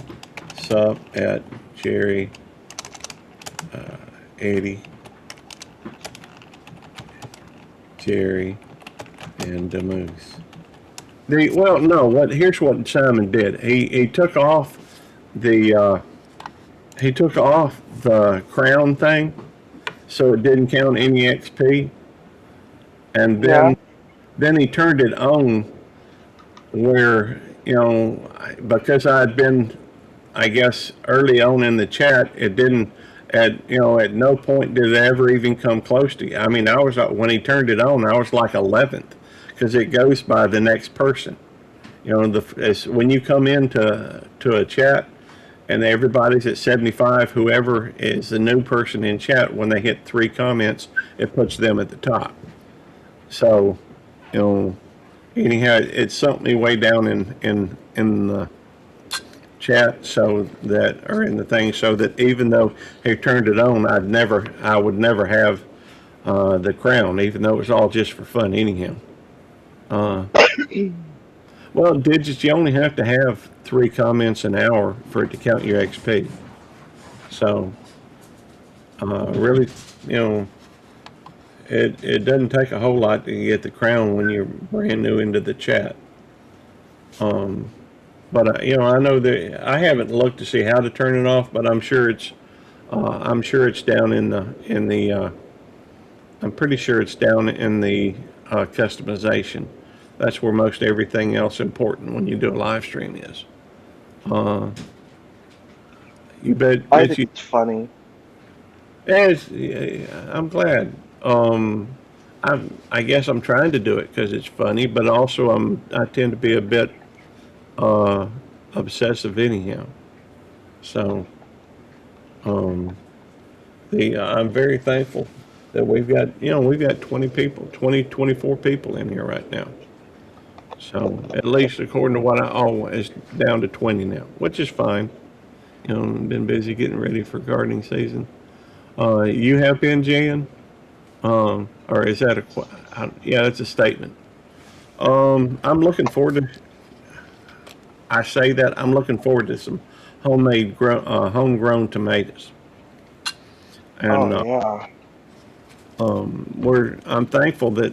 sup at Jerry, 80, Jerry, and the Moose. Well, no. Here's what Simon did. He took off the crown thing, so it didn't count any XP, and then he turned it on where, you know, because I'd been, I guess, early on in the chat, it didn't. At no point did it ever even come close to you. I mean, when he turned it on, I was like 11th, because it goes by the next person. You know, when you come into a chat and everybody's at 75, whoever is the new person in chat, when they hit 3 comments, it puts them at the top. So, you know, anyhow, it sunk me way down in the chat, so that, or in the thing, so that even though he turned it on, I would never have the crown, even though it was all just for fun anyhow. Well, Digits, you only have to have 3 comments an hour for it to count your XP. So, really, it doesn't take a whole lot to get the crown when you're brand new into the chat. But I know that I haven't looked to see how to turn it off, but I'm sure it's down in the I'm pretty sure it's down in the customization. That's where most everything else important when you do a live stream is. You bet I think you. it's funny. I'm glad. I guess I'm trying to do it because it's funny, but also I tend to be a bit obsessive anyhow. So I'm very thankful that we've got 20 people, 24 people in here right now. So at least according to what it's down to 20 now, which is fine. I've been busy getting ready for gardening season. You have been, Jan? Or is that yeah, that's a statement. I'm looking forward to, I say that, I'm looking forward to some homegrown tomatoes. And yeah. I'm thankful that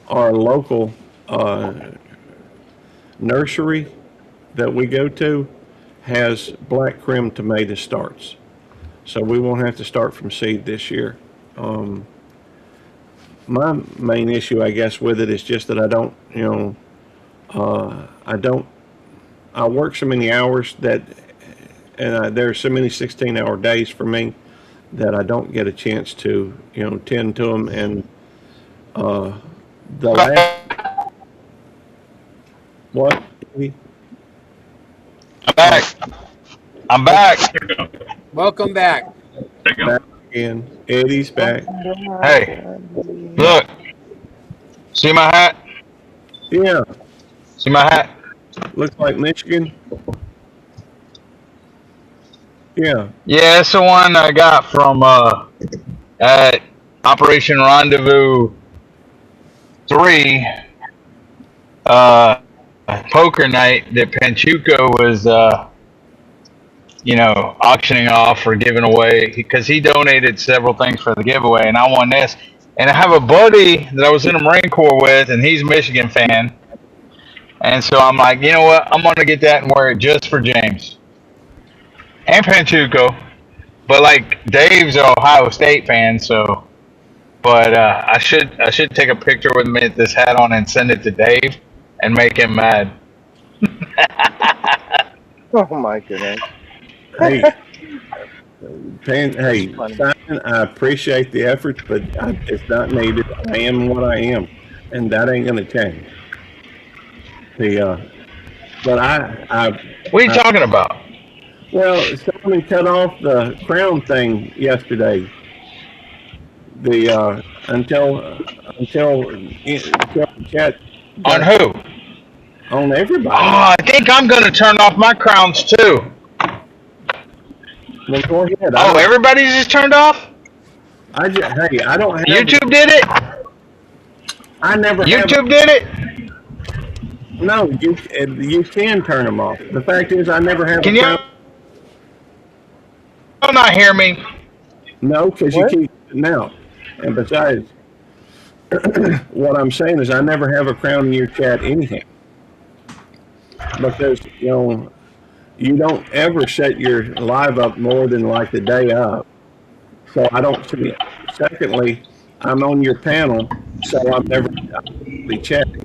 our local nursery that we go to has black Krim tomato starts. So we won't have to start from seed this year. My main issue, I guess, with it is just that I don't, I work so many hours and there's so many 16-hour days for me that I don't get a chance to, tend to them. And the last, what? I'm back. Welcome back. Back again. Eddie's back. Hey, look. See my hat? Yeah. See my hat? Looks like Michigan. Yeah. Yeah, it's the one I got from at Operation Rendezvous 3 poker night that Panchuco was auctioning off or giving away, because he donated several things for the giveaway, and I won this. And I have a buddy that I was in the Marine Corps with, and he's a Michigan fan. And so I'm like, you know what? I'm going to get that and wear it just for James and Panchuco. But like Dave's an Ohio State fan, so. But I should take a picture with me with this hat on and send it to Dave and make him mad. Oh my goodness. Hey, Simon, I appreciate the efforts, but it's not needed. I am what I am, and that ain't gonna change. But What are you talking about? Well, someone cut off the crown thing yesterday. Until chat. On who? On everybody. Oh, I think I'm going to turn off my crowns too. Well, go ahead. Oh, everybody's just turned off? I don't have. YouTube did it? I never. YouTube did it? No, you can turn them off. The fact is, I never have. Can you not hear me? No, because you keep cutting out. And besides, what I'm saying is, I never have a crown in your chat anyhow. Because you don't ever set your live up more than like the day of. So I don't see it. Secondly, I'm on your panel, so I'm never be chatting.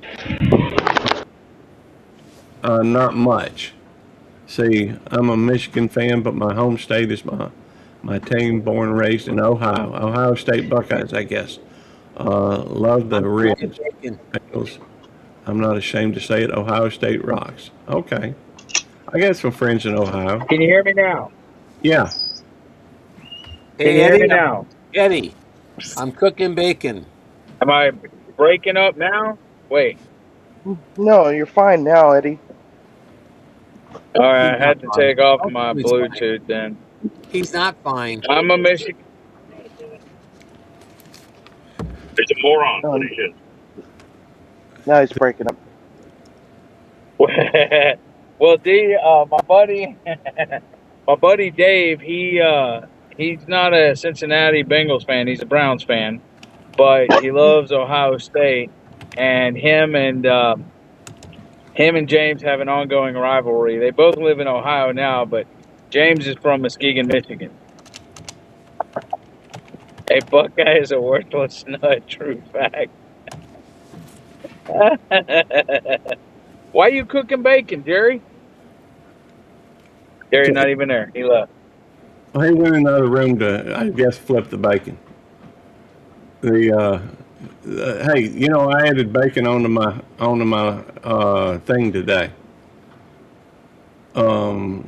Not much. See, I'm a Michigan fan, but my home state is my team, born and raised in Ohio State Buckeyes, I guess. Love the Reds. I'm not ashamed to say it. Ohio State rocks. Okay. I got some friends in Ohio. Can you hear me now? Yeah. Can you hear me now? Eddie, I'm cooking bacon. Am I breaking up now? Wait. No, you're fine now, Eddie. All right, I He's not had to fine. take off Don't my tell me he's fine. Bluetooth then. He's not fine. I'm a Michigan. He's a moron. No, What he is. now he's breaking up. Well, D, my buddy Dave, he's not a Cincinnati Bengals fan. He's a Browns fan, but he loves Ohio State, and him and James have an ongoing rivalry. They both live in Ohio now, but James is from Muskegon, Michigan. A Buckeye is a worthless nut. True fact. Why you cooking bacon, Jerry? Jerry not even there. He left. Well, he went in another room to, I guess, flip the bacon. Hey, you know, I added bacon onto my thing today. Hoorah,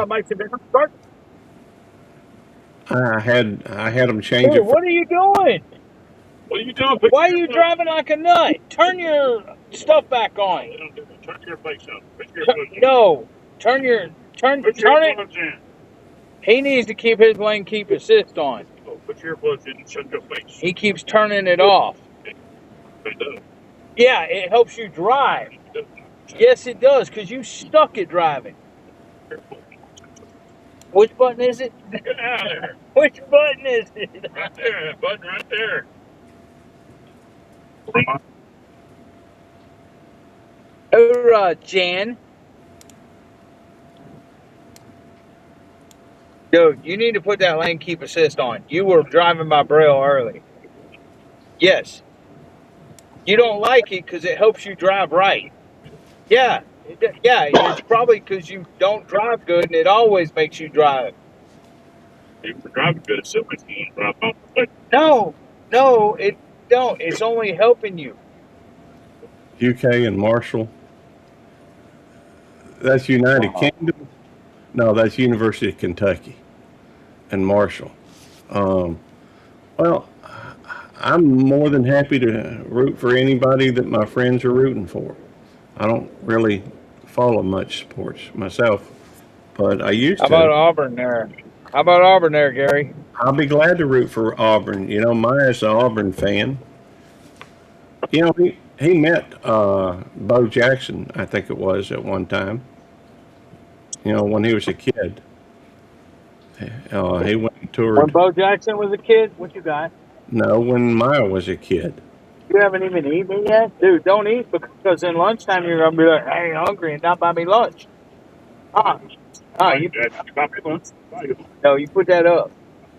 Mike Start. I had them change Dude, it. what are you doing? What are you doing? Why are you driving like a nut? Turn your stuff back on. Turn your face up. No, turn it. In. He needs to keep his lane keep assist on. Put your earbuds in and shut your face. He keeps turning it off. It does. Yeah, it helps you drive. It does not. Yes, it does, because you suck at driving. Which button is it? Get out of there. Which button is it? Right there. That button right there. Hoorah, Jan. Dude, you need to put that lane keep assist on. You were driving by Braille early. Yes. You don't like it because it helps you drive right. Yeah. Yeah, it's probably because you don't drive good and it always makes you drive. If you're driving good, it's simply you drive off the place. No, it don't. It's only helping you. UK and Marshall. That's United Kingdom. No, that's University of Kentucky and Marshall. Well, I'm more than happy to root for anybody that my friends are rooting for. I don't really follow much sports myself, but I used How to. about Auburn there? How about Auburn there, Gary? I'll be glad to root for Auburn. You know, Maya's an Auburn fan. You know, he met Bo Jackson, I think it was, at one time. You know, when he was a kid. He went and When toured. Bo Jackson was a kid, what you got? No, when Maya was a kid. You haven't even eaten yet? Dude, don't eat because in lunchtime you're going to be like, hey, hungry and not buy me lunch. You put that up.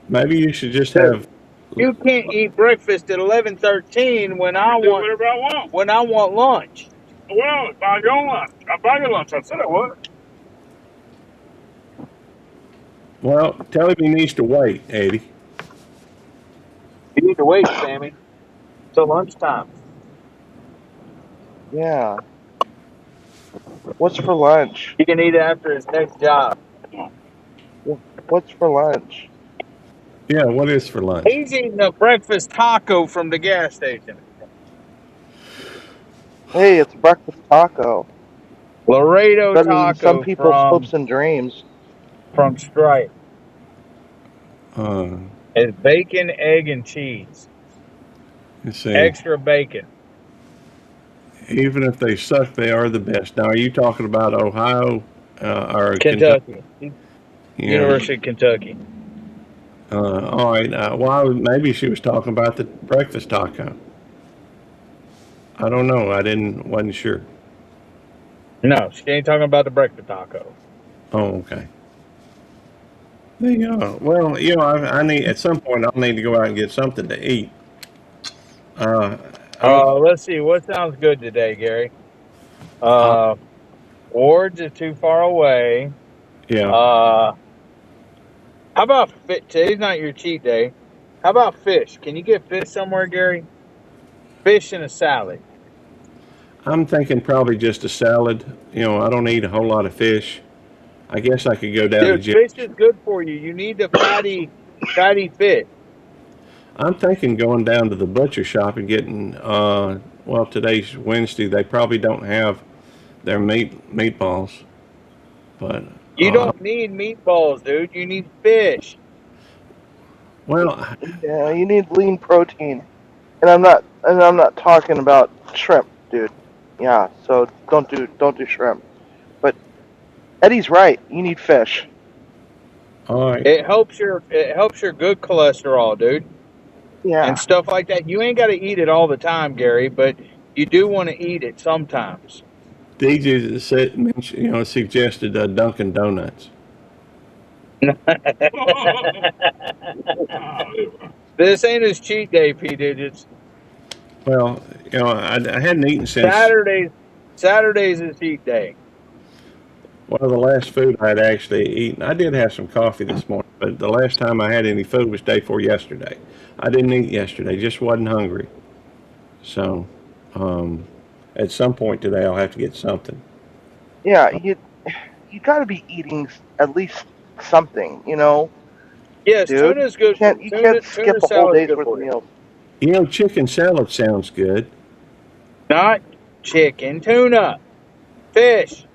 Maybe you should just have. You can't eat breakfast at 11:13 when I Do want whatever I want. when I want lunch. Well, buy your own lunch. I buy your lunch. I said I would. Well, tell him he needs to wait, Eddie. You need to wait, Sammy, till lunchtime. Yeah. What's for lunch? He can eat after his next job. What's for lunch? Yeah, what is for lunch? He's eating a breakfast taco from the gas station. Hey, it's breakfast taco. Laredo Better than taco some people's from hopes and dreams. Stripe. Uh, It's bacon, egg, and cheese. let's see. Extra bacon. Even if they suck, they are the best. Now, are you talking about Ohio or Kentucky. Yeah. University of Kentucky. All right. Maybe she was talking about the breakfast taco. I don't know. Wasn't sure. No, she ain't talking about the breakfast taco. Oh, okay. Well, you know, I need at some point I'll need to go out and get something to eat. Let's see. What sounds good today, Gary? Ward's is too far away. Yeah. How about fish? Today's not your cheat day. How about fish? Can you get fish somewhere, Gary? Fish and a salad. I'm thinking probably just a salad. You know, I don't eat a whole lot of fish. I guess I could go down to Dude, fish is good for you. You need the fatty fish. I'm thinking going down to the butcher shop and getting, well, today's Wednesday. They probably don't have their meatballs, but, You don't need meatballs, dude. You need fish. well, Yeah, you need lean protein, and I'm not talking about shrimp, dude. Yeah, so don't do shrimp. But Eddie's right. You need fish. all right. It helps your good cholesterol, dude, Yeah. and stuff like that. You ain't got to eat it all the time, Gary, but you do want to eat it sometimes. DJ said, suggested Dunkin' Donuts. This ain't his cheat day, P digits. Well, I hadn't eaten since. Saturday's his cheat day. Well, the last food I had actually eaten, I did have some coffee this morning, but the last time I had any food was day before yesterday. I didn't eat yesterday, just wasn't hungry. So, at some point today, I'll have to get something. Yeah, you got to be eating at least something, you know. Yes, Dude, tuna's good. You can't skip a whole day's worth of meals. Chicken salad sounds good. Not chicken, tuna, fish.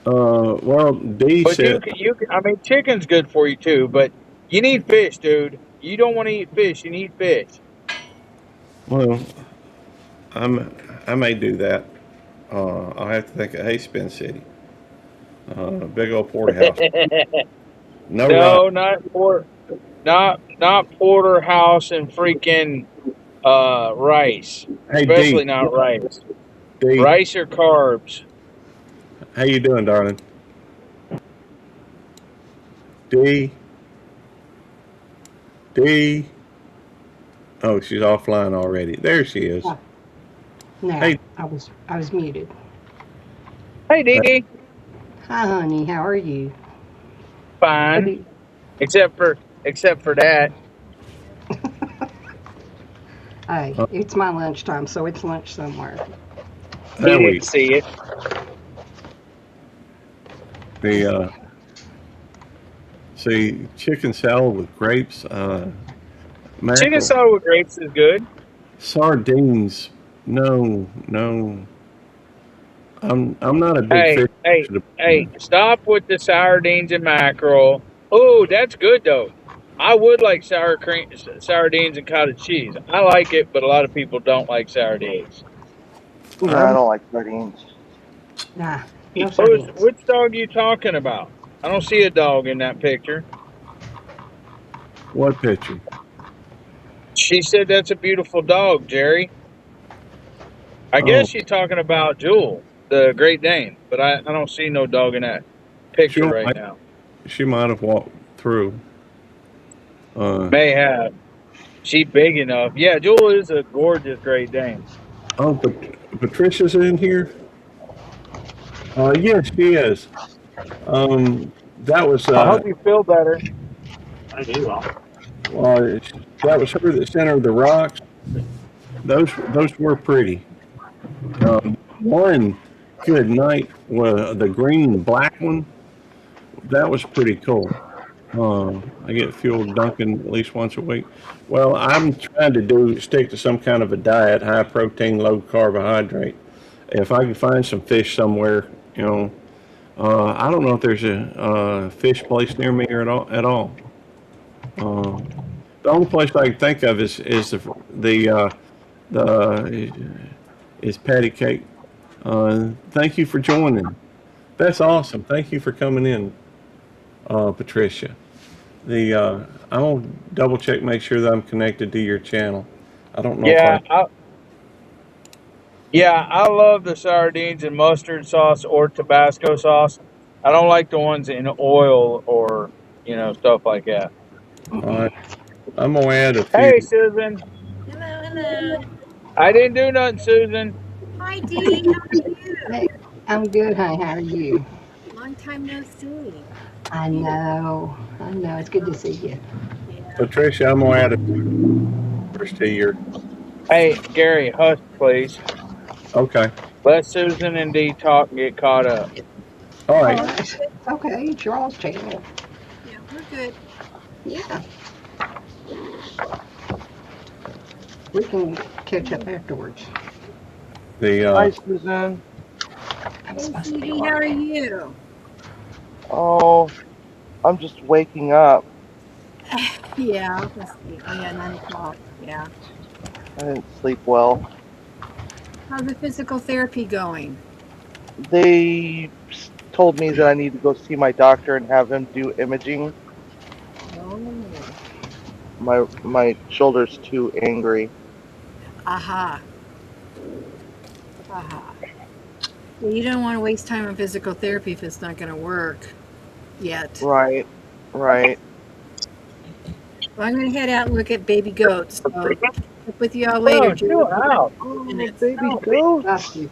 Well, D But said. I mean, chicken's good for you too, but you need fish, dude. You don't want to eat fish. You need fish. Well, I may do that. I'll have to think of Spin City. Big old porterhouse. No, not porterhouse and freaking rice. Hey, Especially D. not rice. D. Rice or carbs. How you doing, darling? D. Oh, she's offline already. There she is. No, Hey. I was muted. Hey, Dee Dee. Hi, honey. How are you? Fine. Except for that. Hey, it's my lunchtime, so it's lunch somewhere. He didn't see it. See, chicken salad with grapes. Mackerel. Chicken salad with grapes is good. Sardines. No. I'm not a big fish. Hey, stop with the sardines and mackerel. Oh, that's good though. I would like sardines and cottage cheese. I like it, but a lot of people don't like sardines. No, I don't like sardines. Nah, no sardines. Which dog are you talking about? I don't see a dog in that picture. What picture? She said that's a beautiful dog, Jerry. I guess she's talking about Jewel, the Great Dane, but I don't see no dog in that picture right now. She might have walked through. May have. She's big enough. Yeah, Jewel is a gorgeous Great Dane. Oh, but Patricia's in here? Yes, she is. That was. I hope you feel better. I do. That was her that sent her the rocks. Those were pretty. One good night was the green and black one. That was pretty cool. I get fueled Dunkin' at least once a week. Well, I'm trying to stick to some kind of a diet, high protein, low carbohydrate. If I can find some fish somewhere, I don't know if there's a fish place near me at all. The only place I can think of is Patty Cake. Thank you for joining. That's awesome. Thank you for coming in, Patricia. I'm gonna double check, make sure that I'm connected to your channel. I don't know. I love the sardines in mustard sauce or Tabasco sauce. I don't like the ones in oil or stuff like that. All right. I'm gonna add a few. Hey, Susan. Hello. I didn't do nothing, Susan. Hi, Dee. How are you? Hey, I'm good, honey. How are you? Long time no see. I know. It's good to see you. Patricia, I'm gonna add a first to your. Hey, Gary, hush, please. Okay. Let Susan and Dee talk and get caught up. All right. Okay, it's your all's channel. Yeah, we're good. Yeah. We can catch up afterwards. The Hi, Susan. Hey, Stevie, how are you? Oh, I'm just waking up. Yeah, let's see. Oh, yeah, 9 o'clock. Yeah. I didn't sleep well. How's the physical therapy going? They told me that I need to go see my doctor and have him do imaging. Oh, My shoulder's too angry. aha. Aha. Well, you don't want to waste time on physical therapy if it's not going to work yet. Right, right. Well, I'm going to head out and look at baby goats. So, up with you all Oh, later, chill Joe. out. Oh, Minutes. baby goat. Got you.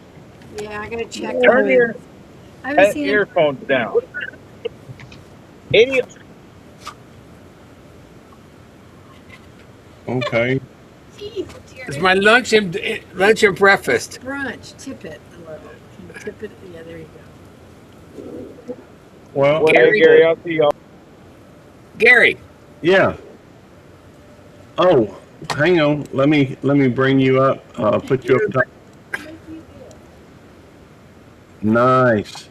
Yeah, I got to check. Turn your I haven't seen him. earphones down. Idiot. okay. It's my lunch and breakfast. Brunch. Tip it a little. Can you tip it? Yeah, there you go. Well, Well, hey, Gary, I'll see y'all. Gary, yeah. Oh, hang on. Let me bring you up. Put you up top. Nice.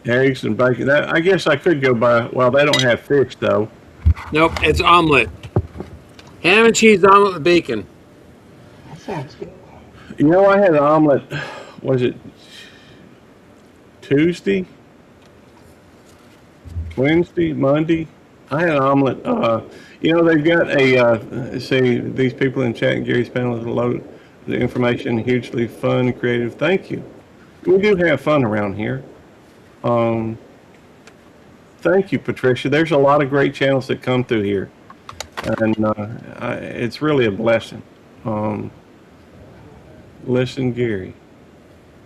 Eggs and bacon. That, I guess I could go by. Well, they don't have fish though. nope, it's omelet. Ham and cheese omelet with bacon. That sounds good. You know, I had an omelet. Was it Tuesday? Wednesday? Monday? I had an omelet. You know, they've got a, say, these people in chat, Gary's panel is load the information, hugely fun, creative. Thank you. We do have fun around here. Thank you, Patricia. There's a lot of great channels that come through here. And it's really a blessing. Listen, Gary.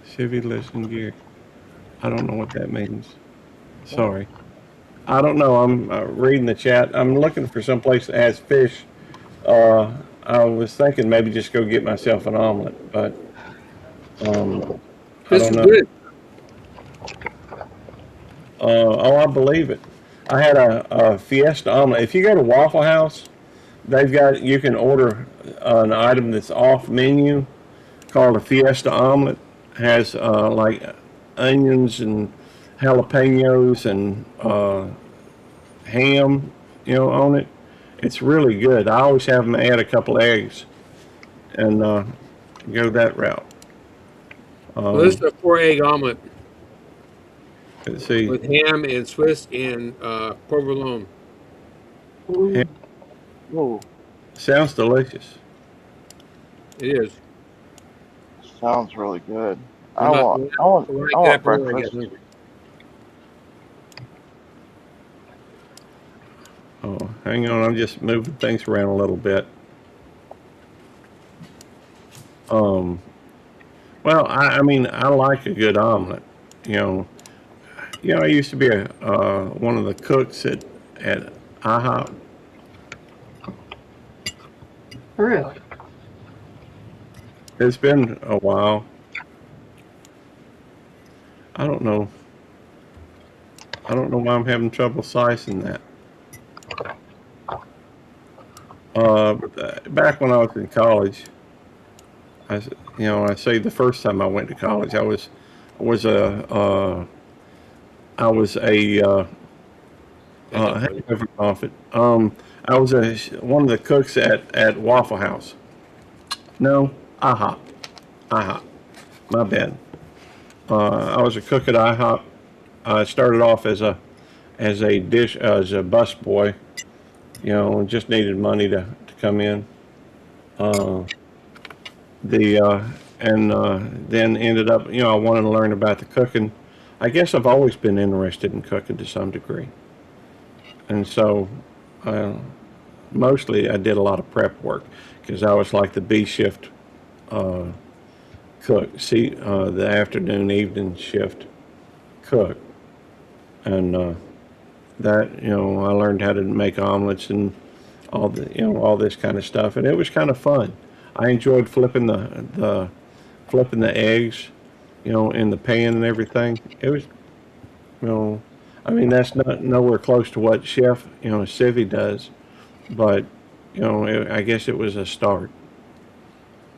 Chevy, listen, Gary. I don't know what that means. Sorry. I don't know. I'm reading the chat. I'm looking for some place that has fish. I was thinking maybe just go get myself an omelet, but I This don't is know. good. Oh, I believe it. I had a Fiesta omelet. If you go to Waffle House, they've got, you can order an item that's off menu called a Fiesta omelet. Has like onions and jalapenos and ham, you know, on it. It's really good. I always have them add a couple eggs and go that route. Well, this is a 4-egg omelet Let's see. with ham and Swiss and provolone. Ooh, Sounds delicious. It is. sounds really good. I'm not- I want When I get up early, I get breakfast. hungry. Oh, hang on. I'm just moving things around a little bit. Well, I mean, I like a good omelet. You know, I used to be a one of the cooks at IHOP. Really? It's been a while. I don't know. I don't know why I'm having trouble slicing that. Back when I was in college, I say the first time I went to college, I was a hangover prophet. I was one of the cooks at Waffle House. No, IHOP. My bad. I was a cook at IHOP. I started off as a bus boy. You know, just needed money to come in. Then ended up, you know, I wanted to learn about the cooking. I guess I've always been interested in cooking to some degree. And so, mostly I did a lot of prep work because I was like the B shift cook, the afternoon, evening shift cook. And that, you know, I learned how to make omelets and all this kind of stuff, and it was kind of fun. I enjoyed flipping the eggs, you know, in the pan and everything. It was, you know, I mean, that's not nowhere close to what Chef, you know, Civvy does, but, you know, I guess it was a start.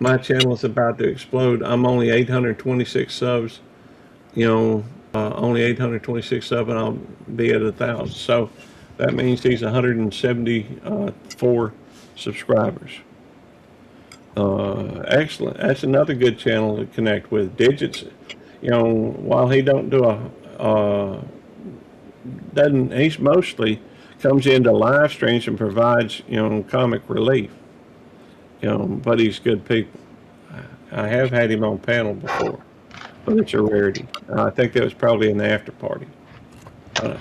my channel is about to explode. I'm only 826 subs, only 826 subs, and I'll be at 1,000. So that means he's 174 subscribers. Excellent. That's another good channel to connect with. Digits, while he don't do he's mostly comes into live streams and provides, comic relief. But he's good people. I have had him on panel before, but it's a rarity. I think that was probably in the after party. Can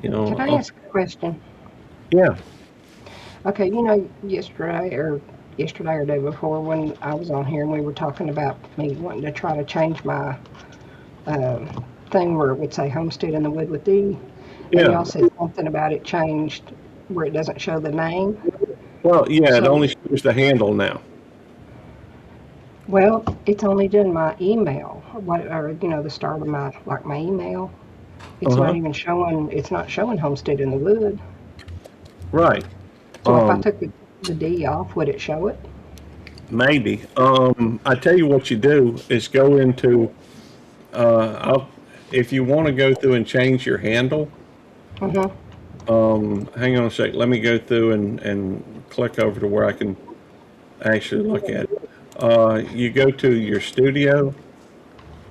I ask a question? Yeah. Okay, yesterday or day before when I was on here and we were talking about me wanting to try to change my thing where it would say Homestead in the Wood with D. Yeah. And y'all said something about it changed where it doesn't show the name. Well, yeah, it So- only shows the handle now. Well, it's only done my email, the start of my email. It's Uh-huh. not even showing. It's not showing Homestead in the Wood. Right. So if I took the D off, would it show it? Maybe. I tell you what you do is go into, if you want to go through and change your handle, Mm-hmm. hang on a sec. Let me go through and click over to where I can actually look at it. You go to your studio.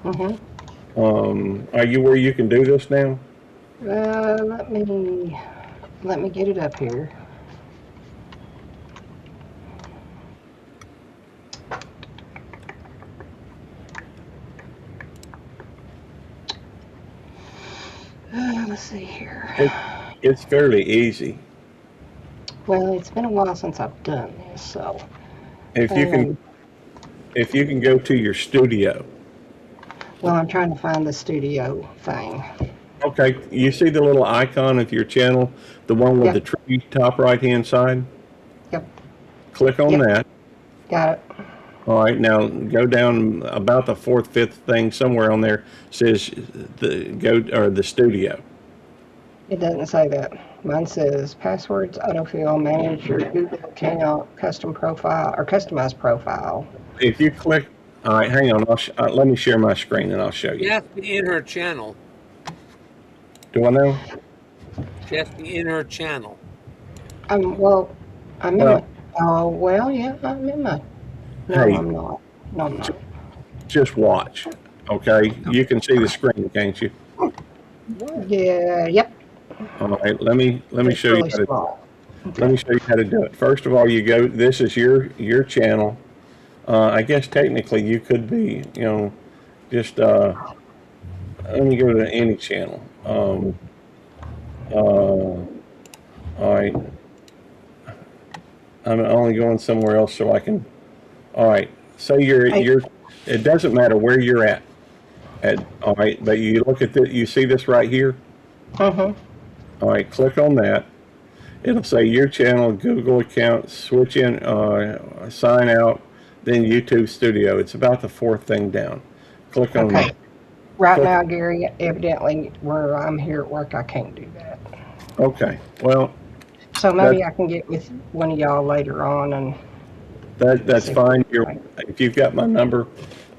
Mm-hmm. Are you where you can do this now? Let me get it up here. Let's see here. It's fairly easy. Well, it's been a while since I've done this, so. If you can go to your studio. Well, I'm trying to find the studio thing. Okay, you see the little icon of your channel, the one with Yep. the tree top right-hand side? Yep. Click on Yep. that. Got it. All right, now go down about the fourth, fifth thing somewhere on there says the studio. It doesn't say that. Mine says passwords, autofill, manage your Google account, custom profile, or customized profile. If you click, all right, hang on. Let me share my screen and I'll show You you. have to be in her channel. Do I know? She has to be in her channel. Well, I'm in Well- yeah, I'm in my. No, Hey. I'm not. No, I'm not. Just watch. Okay, you can see the screen, can't you? Yeah, yep. All right, let me It's show you really how to. small. Let me show you how to do it. First of all, you go. This is your channel. I guess technically you could be, just let me go to any channel. All right. I'm only going somewhere else so I can. All right. Say you're. It doesn't matter where you're at. All right, but you look at you see this right here. Mm-hmm. All right, click on that. It'll say your channel, Google account, switch in, sign out, then YouTube Studio. It's about the fourth thing down. Click on Okay. that. Right Click- now, Gary, evidently where I'm here at work, I can't do that. Okay. Well, So maybe I can get with one of y'all later on and. that's fine. If you've got my number,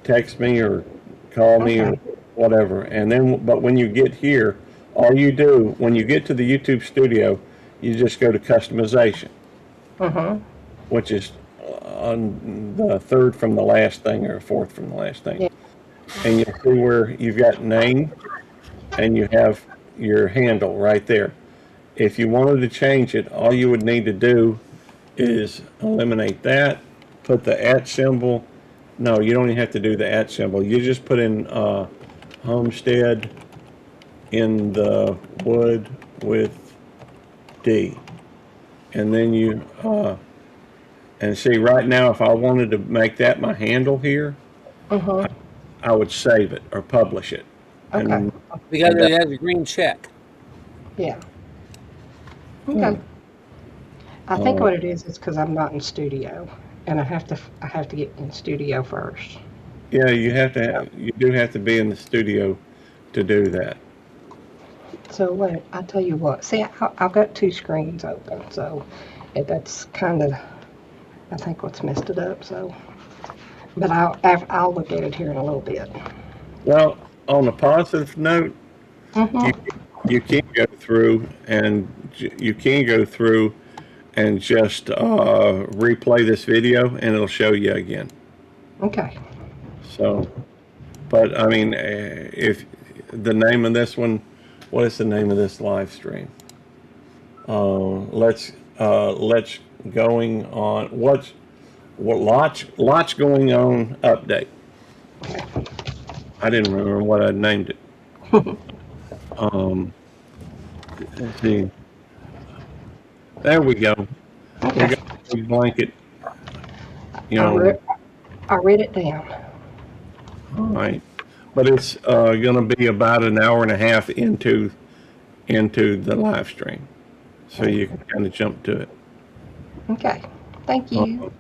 text me or call me or Okay. whatever. And then, but when you get here, all you do when you get to the YouTube Studio, you just go to customization, Mm-hmm. which is on the third from the last thing or fourth from the last thing. Yeah. And you'll see where you've got name and you have your handle right there. If you wanted to change it, all you would need to do is eliminate that, put the @ symbol. No, you don't even have to do the @ symbol. You just put in Homestead in the Wood with D. And then you, and see right now, if I wanted to make that my handle here, Mm-hmm. I would save it or publish it. Okay. And Because it has a green check. Yeah. Okay. I think what it is because I'm not in studio, and I have to get in studio first. yeah, you do have to be in the studio to do that. So wait, I'll tell you what. See, I've got two screens open, so that's kind of I think what's messed it up. So, but I'll look at it here in a little bit. Well, on a positive note, Mm-hmm. you can go through and just replay this video and it'll show you again. Okay. So, but I mean, if the name of this one, what is the name of this live stream? Let's going on. What lots going on update. I didn't remember what I named it. Let's see. There we go. Okay. We got a big blanket. I read it down. All right. But it's going to be about an hour and a half into the live stream, so you can kind of jump to it. Okay. Thank you.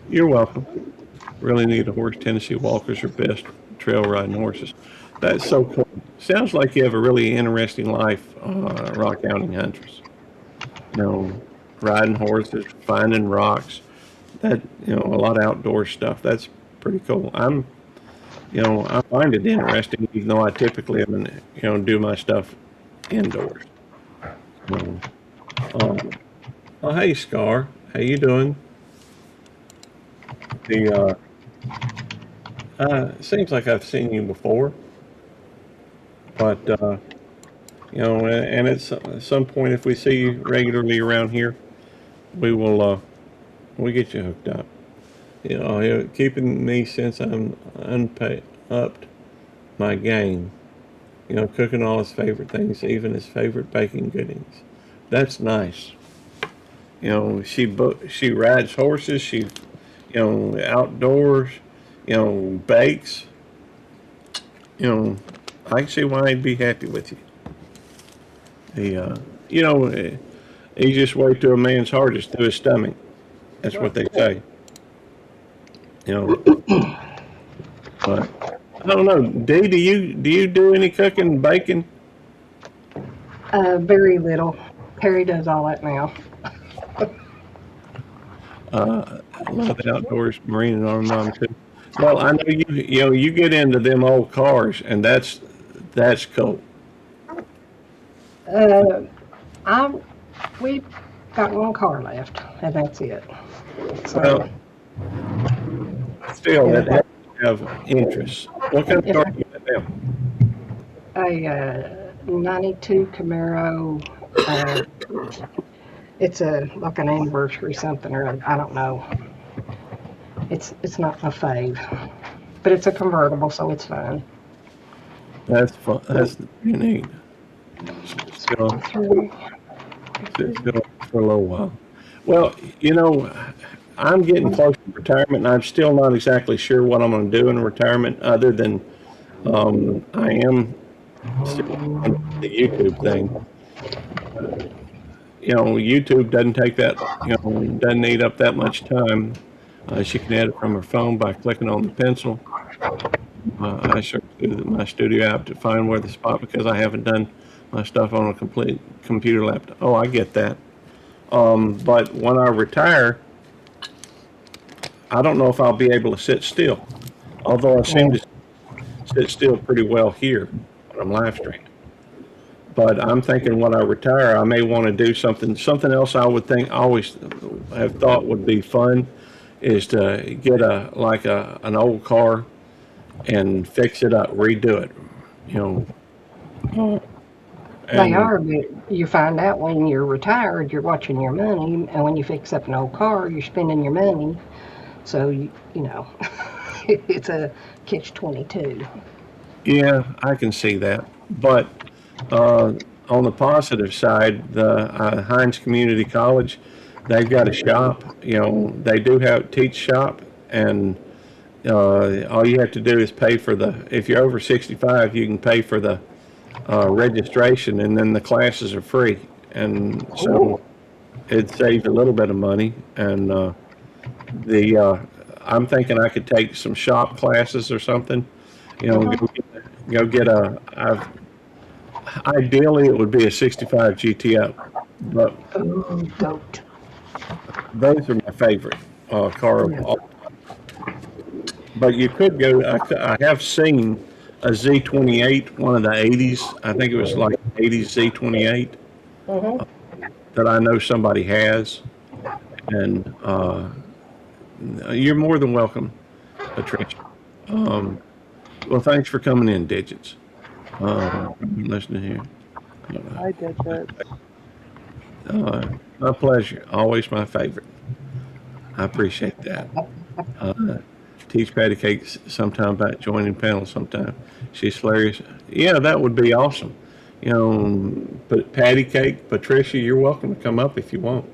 You're welcome. Really neat horse. Tennessee Walkers are best trail riding horses. That's so cool. Sounds like you have a really interesting life, rock outing huntress. Riding horses, finding rocks. That a lot of outdoor stuff. That's pretty cool. I find it interesting, even though I typically do my stuff indoors. Oh, hey, Scar. How you doing? Seems like I've seen you before, but and at some point, if we see you regularly around here, we'll get you hooked up. Keeping me since I'm upped my game. Cooking all his favorite things, even his favorite baking goodies. That's nice. She rides horses. She, outdoors. Bakes. I can see why he'd be happy with you. You just wait till a man's heart is through his stomach. That's what they say. But I don't know. Dee, do you do any cooking and baking? Very little. Perry does all that now. I love the outdoors, marine and arm too. Well, I know you get into them old cars, and that's cool. We've got one car left, and that's it. So, Well, still, that has to have interest. What kind of car do you got now? a 92 Camaro. It's like an anniversary something, or I don't know. It's not my fave, but it's a convertible, so it's fine. That's fun. That's neat. Still for a little while. Well, I'm getting close to retirement, and I'm still not exactly sure what I'm going to do in retirement, other than I am still on the YouTube thing. YouTube doesn't take that, doesn't eat up that much time. She can edit from her phone by clicking on the pencil. I search through my studio app to find where the spot, because I haven't done my stuff on a complete computer laptop. Oh, I get that. But when I retire, I don't know if I'll be able to sit still. Although I seem to sit still pretty well here when I'm live streaming. But I'm thinking when I retire, I may want to do something else. I would think, always have thought would be fun, is to get an old car and fix it up, redo it. They are, but you find out when you're retired, you're watching your money, and when you fix up an old car, you're spending your money. So it's a catch-22. Yeah, I can see that. But on the positive side, the Hines Community College, they've got a shop. They do teach shop, and all you have to do is pay for if you're over 65, you can pay for the registration, and then the classes are free. And so it saves a little bit of money. And I'm thinking I could take some shop classes or something. Go get ideally it would be a 65 GTO, but Don't. those are my favorite car of all. But you could go. I have seen a Z28, one of the 80s. I think it was like 80s Z28 that I know somebody has, and you're more than welcome, Patricia. Well, thanks for coming in, Digits. Listening here. I did that. My pleasure. Always my favorite. I appreciate that. Teach Patty Cake sometime about joining panel sometime. She's hilarious. Yeah, that would be awesome. But Patty Cake, Patricia, you're welcome to come up if you want.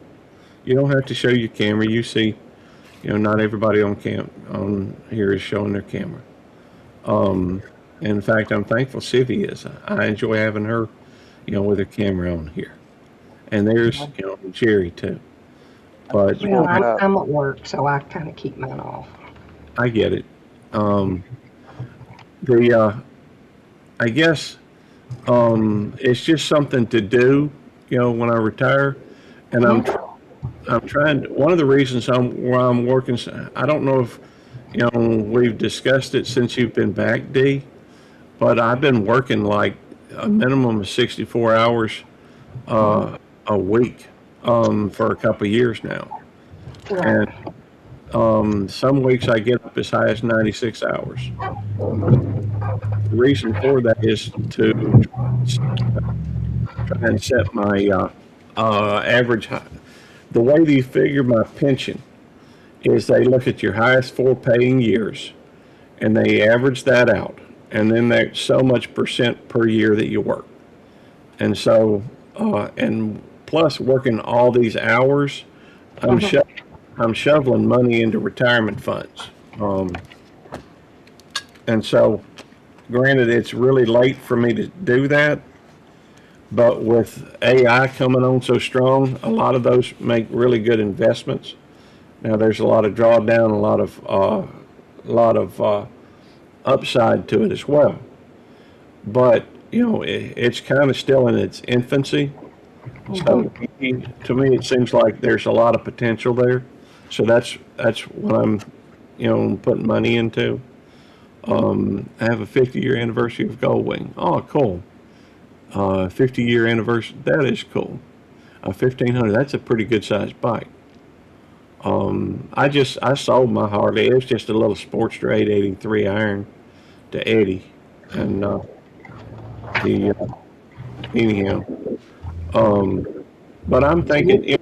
You don't have to show your camera. You see, not everybody on here is showing their camera. In fact, I'm thankful Sivy is. I enjoy having her, with her camera on here. And there's, Jerry too. But Well, I'm at work, so I kind of keep mine off. I get it. I guess it's just something to do, when I retire, and I'm trying. One of the reasons where I'm working, I don't know if we've discussed it since you've been back, Dee, but I've been working like a minimum of 64 hours a week for a couple of years now, and some weeks I get up as high as 96 hours. The reason for that is to try and set my average. The way they figure my pension is they look at your highest 4 paying years and they average that out, and then that's so much percent per year that you work. And so, and plus working all these hours, I'm shoveling money into retirement funds. And so, granted, it's really late for me to do that, but with AI coming on so strong, a lot of those make really good investments. Now, there's a lot of drawdown, a lot of upside to it as well. But, it's kind of still in its infancy. So to me, it seems like there's a lot of potential there. So that's what I'm, putting money into. I have a 50-year anniversary of Goldwing. Oh, cool. 50-year anniversary. That is cool. 1500. That's a pretty good sized bike. I sold my Harley. It was just a little Sportster 883 iron to Eddie, and anyhow. But I'm thinking,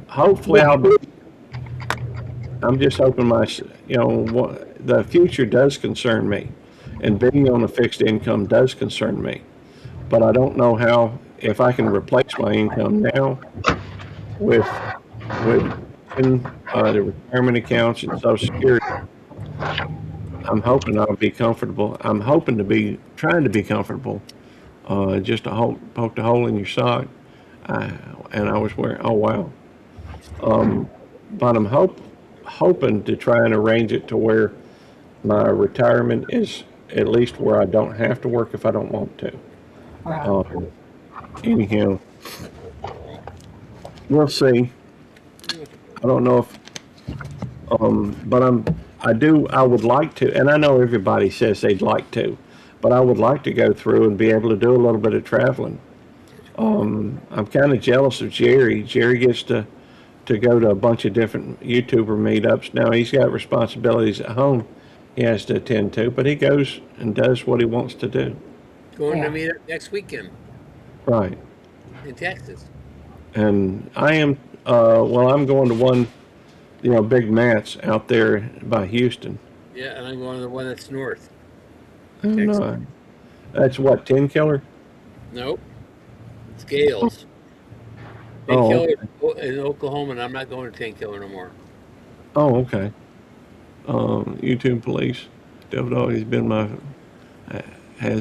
hopefully I'm just hoping the future does concern me, and being on a fixed income does concern me. But I don't know if I can replace my income now with the retirement accounts and Social Security. I'm hoping I'll be comfortable. I'm hoping trying to be comfortable. Just to poke the hole in your sock. And I was wearing, oh wow. But I'm hoping to try and arrange it to where my retirement is at least where I don't have to work if I don't want to. Anyhow, we'll see. I don't know if, but I would like to, and I know everybody says they'd like to, but I would like to go through and be able to do a little bit of traveling. I'm kind of jealous of Jerry. Jerry gets to go to a bunch of different YouTuber meetups. Now he's got responsibilities at home he has to attend to, but he goes and does what he wants to do. Going to meet up next weekend. Right. In Texas. And I am, I'm going to one, Big Matt's out there by Houston. Yeah, and I'm going to the one that's north. No. That's what, 10 Killer? Nope. It's Gales. 10 Killer in Oklahoma, and I'm not going to 10 Killer no more. Oh, okay. YouTube Police. Devil Dog has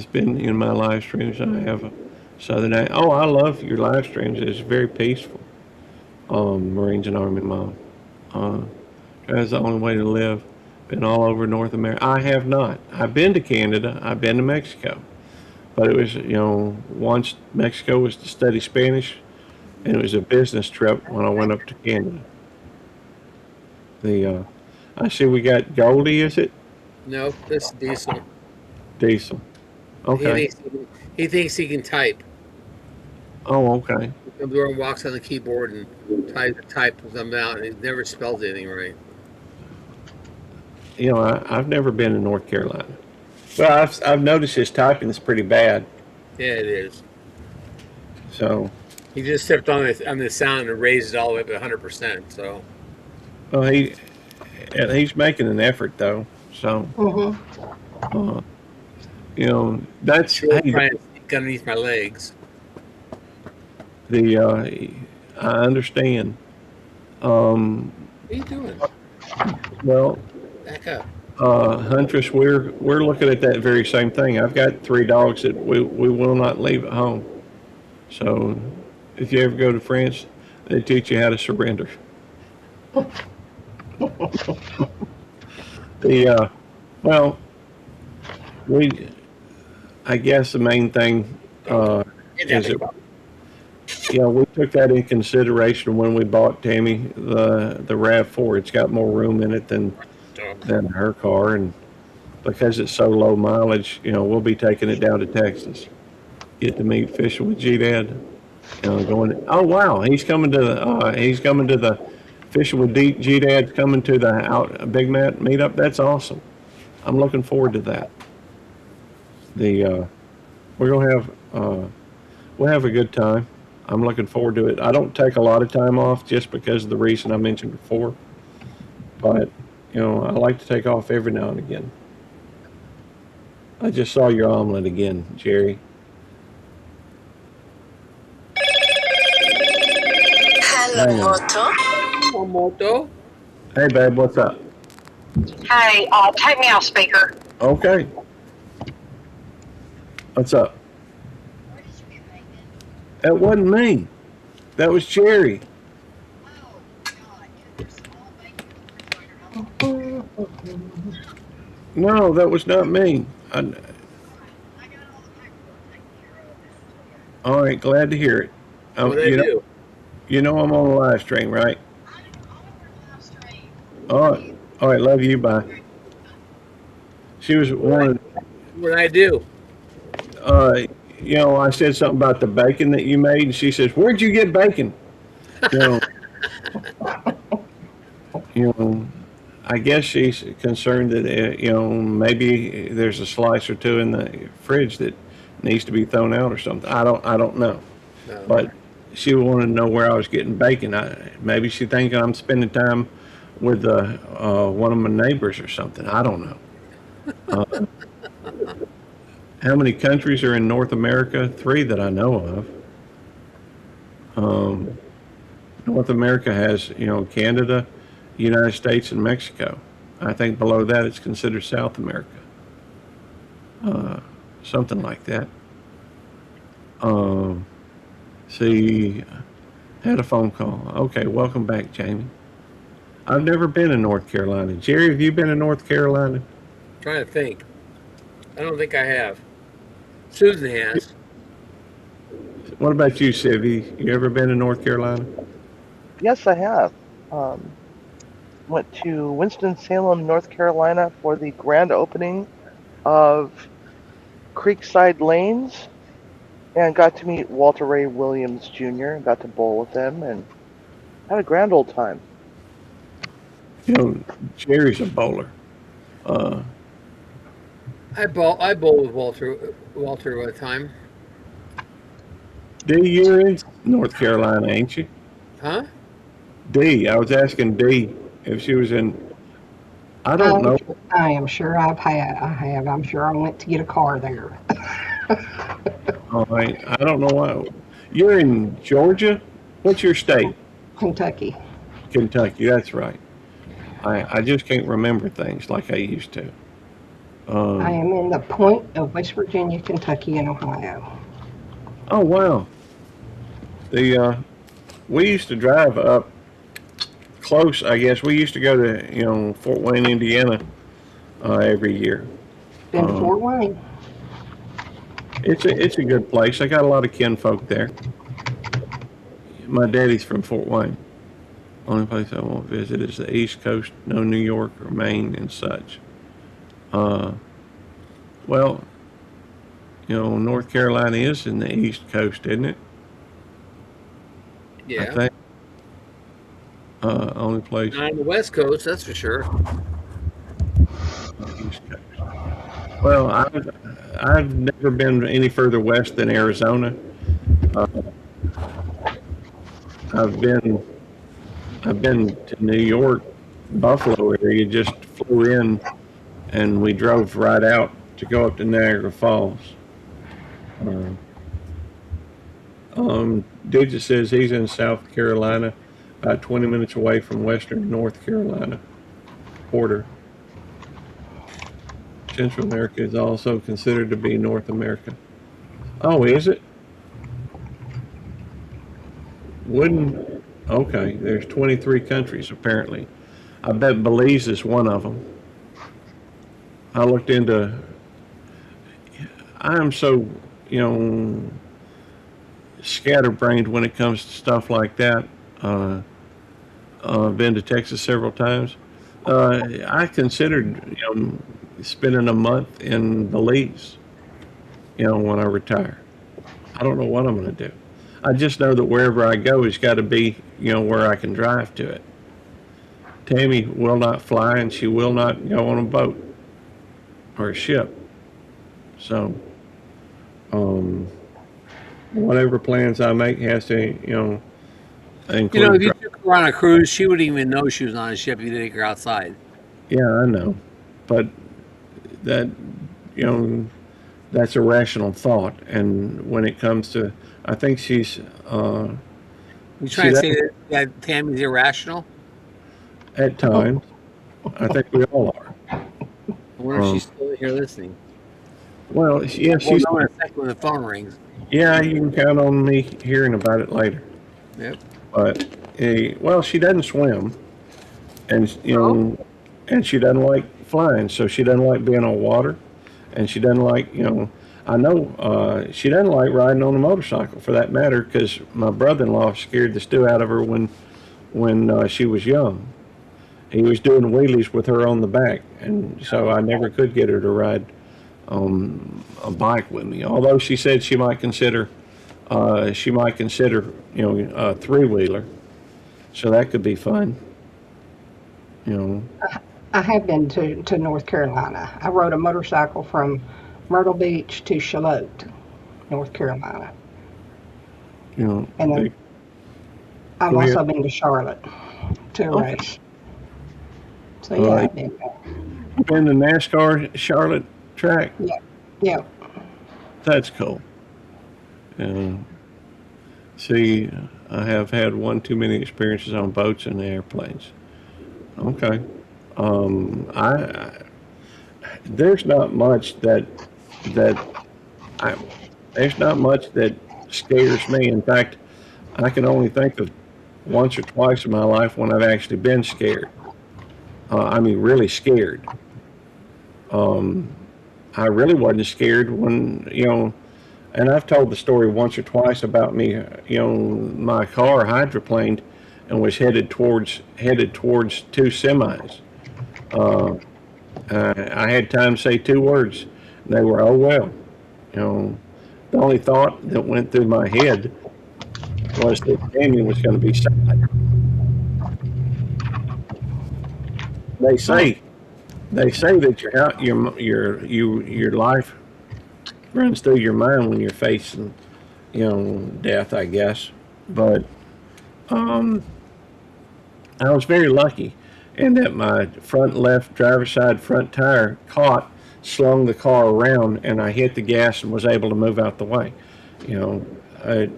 been in my live streams. I have a Southern. I love your live streams. It's very peaceful. Marines and Army Mom. That's the only way to live. Been all over North America. I have not. I've been to Canada. I've been to Mexico. But it was, once Mexico was to study Spanish, and it was a business trip when I went up to Canada. I see we got Goldie. Is it No, this is Diesel. Diesel? Okay. He thinks he can type. Oh, okay. He comes over and walks on the keyboard and types them out, and he never spells anything right. You know, I've never been in North Carolina. Well, I've noticed his typing is pretty bad. Yeah, it is. So, He just stepped on the sound and raised it all the way up to 100%. So well, he's making an effort though. So, uh, you know, that's sure, hey, trying to sneak underneath my legs. I understand. What are you doing? Well, Back up. Huntress, we're looking at that very same thing. I've got 3 dogs that we will not leave at home. So, if you ever go to France, they teach you how to surrender. Well, I guess the main thing is that, yeah, we took that in consideration when we bought Tammy the RAV4. It's got more room in it than her car, and because it's so low mileage, you know, we'll be taking it down to Texas. Get to meet Fishing with G-Dad. You know, going. Oh wow, he's coming to the Fishing with G-Dad's coming to the Big Mat meetup. That's awesome. I'm looking forward to that. We're gonna have we'll have a good time. I'm looking forward to it. I don't take a lot of time off just because of the reason I mentioned before, but you know, I like to take off every now and again. I just saw your omelet again, Jerry. Hello, Moto. Hello, Moto. Hey, babe, what's up? Hey, take me off speaker. Okay. What's up? That wasn't me. That was Jerry. No, that was not me. All right, glad to hear it. You know I'm on a live stream, right? All right, love you. Bye. She was one. What did I do? You know, I said something about the bacon that you made, and she says, "Where'd you get bacon?" You know, I guess she's concerned that you know, maybe there's a slice or two in the fridge that needs to be thrown out or something. I don't know, No. but she wanted to know where I was getting bacon. Maybe she thinking I'm spending time with one of my neighbors or something. I don't know. How many countries are in North America? 3 that I know of. North America has, you know, Canada, United States, and Mexico. I think below that it's considered South America. Something like that. See, had a phone call. Okay, welcome back, Jamie. I've never been in North Carolina. Jerry, have you been in North Carolina? I'm trying to think. I don't think I have. Susan has. What about you, Sivy? You ever been in North Carolina? Yes, I have. Went to Winston-Salem, North Carolina for the grand opening of Creekside Lanes and got to meet Walter Ray Williams Jr. Got to bowl with him and had a grand old time. You know, Jerry's a bowler. I bowled with Walter one time. D, you're in North Carolina, ain't you? Huh? D, I was asking D if she was in. I don't know. I am sure I have. I'm sure I went to get a car there. All right. I don't know why. You're in Georgia? What's your state? Kentucky. Kentucky, that's right. I just can't remember things like I used to. I am in the point of West Virginia, Kentucky, and Ohio. Oh, wow. We used to drive up close, I guess. We used to go to, you know, Fort Wayne, Indiana every year. Been to Fort Wayne. It's a good place. I got a lot of kinfolk there. My daddy's from Fort Wayne. Only place I won't visit is the East Coast, no New York or Maine and such. Well, North Carolina is in the East Coast, isn't it? I Yeah. think. Only place Not on the West Coast, that's for sure. East Coast. Well, I've never been any further west than Arizona. Uh, I've been to New York, Buffalo area. Just flew in, and we drove right out to go up to Niagara Falls. Dude just says he's in South Carolina, about 20 minutes away from Western North Carolina border. Central America is also considered to be North America. Oh, is it? Okay, there's 23 countries apparently. I bet Belize is one of them. I looked into, I'm so, scatterbrained when it comes to stuff like that. I've been to Texas several times. I considered, spending a month in Belize, when I retire. I don't know what I'm going to do. I just know that wherever I go, it's got to be, where I can drive to it. Tammy will not fly, and she will not go on a boat or a ship. So, whatever plans I make has to, include. If you took her on a cruise, she wouldn't even know she was on a ship if you take her outside. Yeah, I know, but that, that's a rational thought. And when it comes to, I think she's. You trying to say that Tammy's irrational? At times, I think we all are. I wonder if she's still here listening. Well, yeah, We'll she's. know in a second when the phone rings. Yeah, you can count on me hearing about it later. Yep. But, well, she doesn't swim, and and she doesn't like flying, so she doesn't like being on water, and she doesn't like, I know she doesn't like riding on a motorcycle for that matter, because my brother-in-law scared the stew out of her when she was young. He was doing wheelies with her on the back, and so I never could get her to ride a bike with me. Although she said she might consider a three-wheeler, so that could be fun. I have been to North Carolina. I rode a motorcycle from Myrtle Beach to Charlotte, North Carolina. And then I've also been to Charlotte to a race. So yeah, I've been there. Been to NASCAR Charlotte track? Yeah. That's cool. See, I have had one too many experiences on boats and airplanes. Okay. There's not much that scares me. In fact, I can only think of once or twice in my life when I've actually been scared. Really scared. I really wasn't scared when, and I've told the story once or twice about me, my car hydroplaned and was headed towards two semis. I had time to say two words. And they were, "Oh well." The only thought that went through my head was that Tammy was going to be sad. They say that your life runs through your mind when you're facing, death, I guess. But I was very lucky in that my front left driver's side front tire caught, slung the car around, and I hit the gas and was able to move out the way. It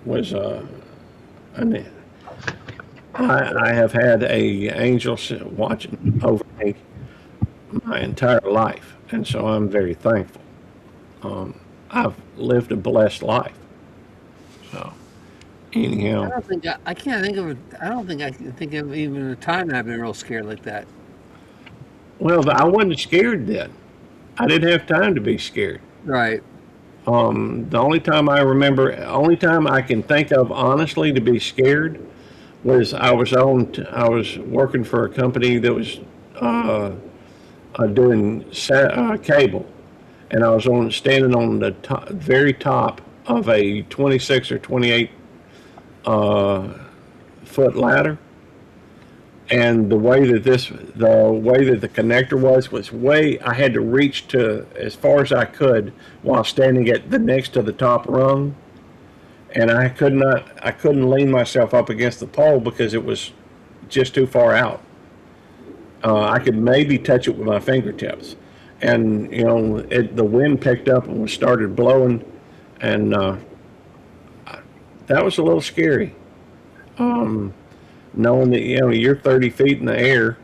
was I have had a angel watching over me my entire life, and so I'm very thankful. I've lived a blessed life. So, anyhow, I can't think of it. I don't think I can think of even a time that I've been real scared like that. well, I wasn't scared then. I didn't have time to be scared. Right. The only time I can think of honestly to be scared was I was working for a company that was doing cable, and I was standing on the very top of a 26 or 28 foot ladder, and the way that the connector was way, I had to reach to as far as I could while standing at the next to the top rung, and I couldn't lean myself up against the pole because it was just too far out. I could maybe touch it with my fingertips, and the wind picked up and started blowing, and that was a little scary. Knowing that you're 30 feet in the air,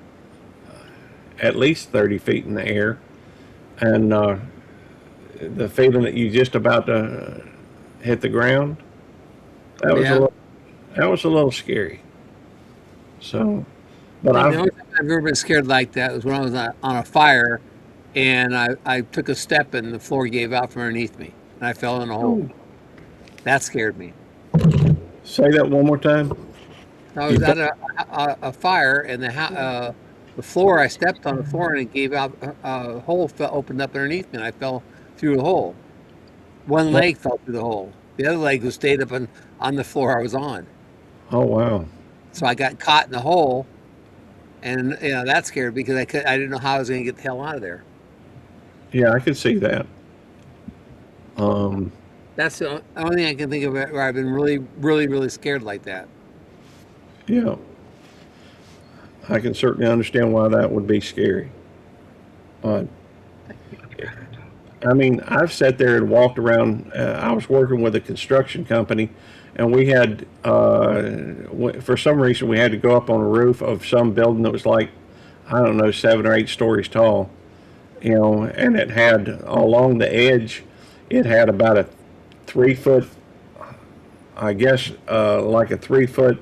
at least 30 feet in the air, and the feeling that you're just about to hit the ground, that was a little scary. So, but the only time I've ever been scared like that was when I was on a fire, and I took a step and the floor gave out from underneath me, and I fell in a hole. That scared me. Say that one more time. I was at a fire, and the floor, I stepped on the floor, and it gave out, a hole opened up underneath me, and I fell through the hole. One leg fell through the hole. The other leg was stayed up on the floor I was on. Oh, wow. So I got caught in the hole, and that scared me because I didn't know how I was going to get the hell out of there. Yeah, I could see that. That's the only thing I can think of where I've been really, really, really scared like that. Yeah, I can certainly understand why that would be scary. I mean, I've sat there and walked around. I was working with a construction company, and we had, for some reason, we had to go up on a roof of some building that was like, I don't know, 7 or 8 stories tall, and it had along the edge, it had about a 3 foot, I guess, like a 3 foot,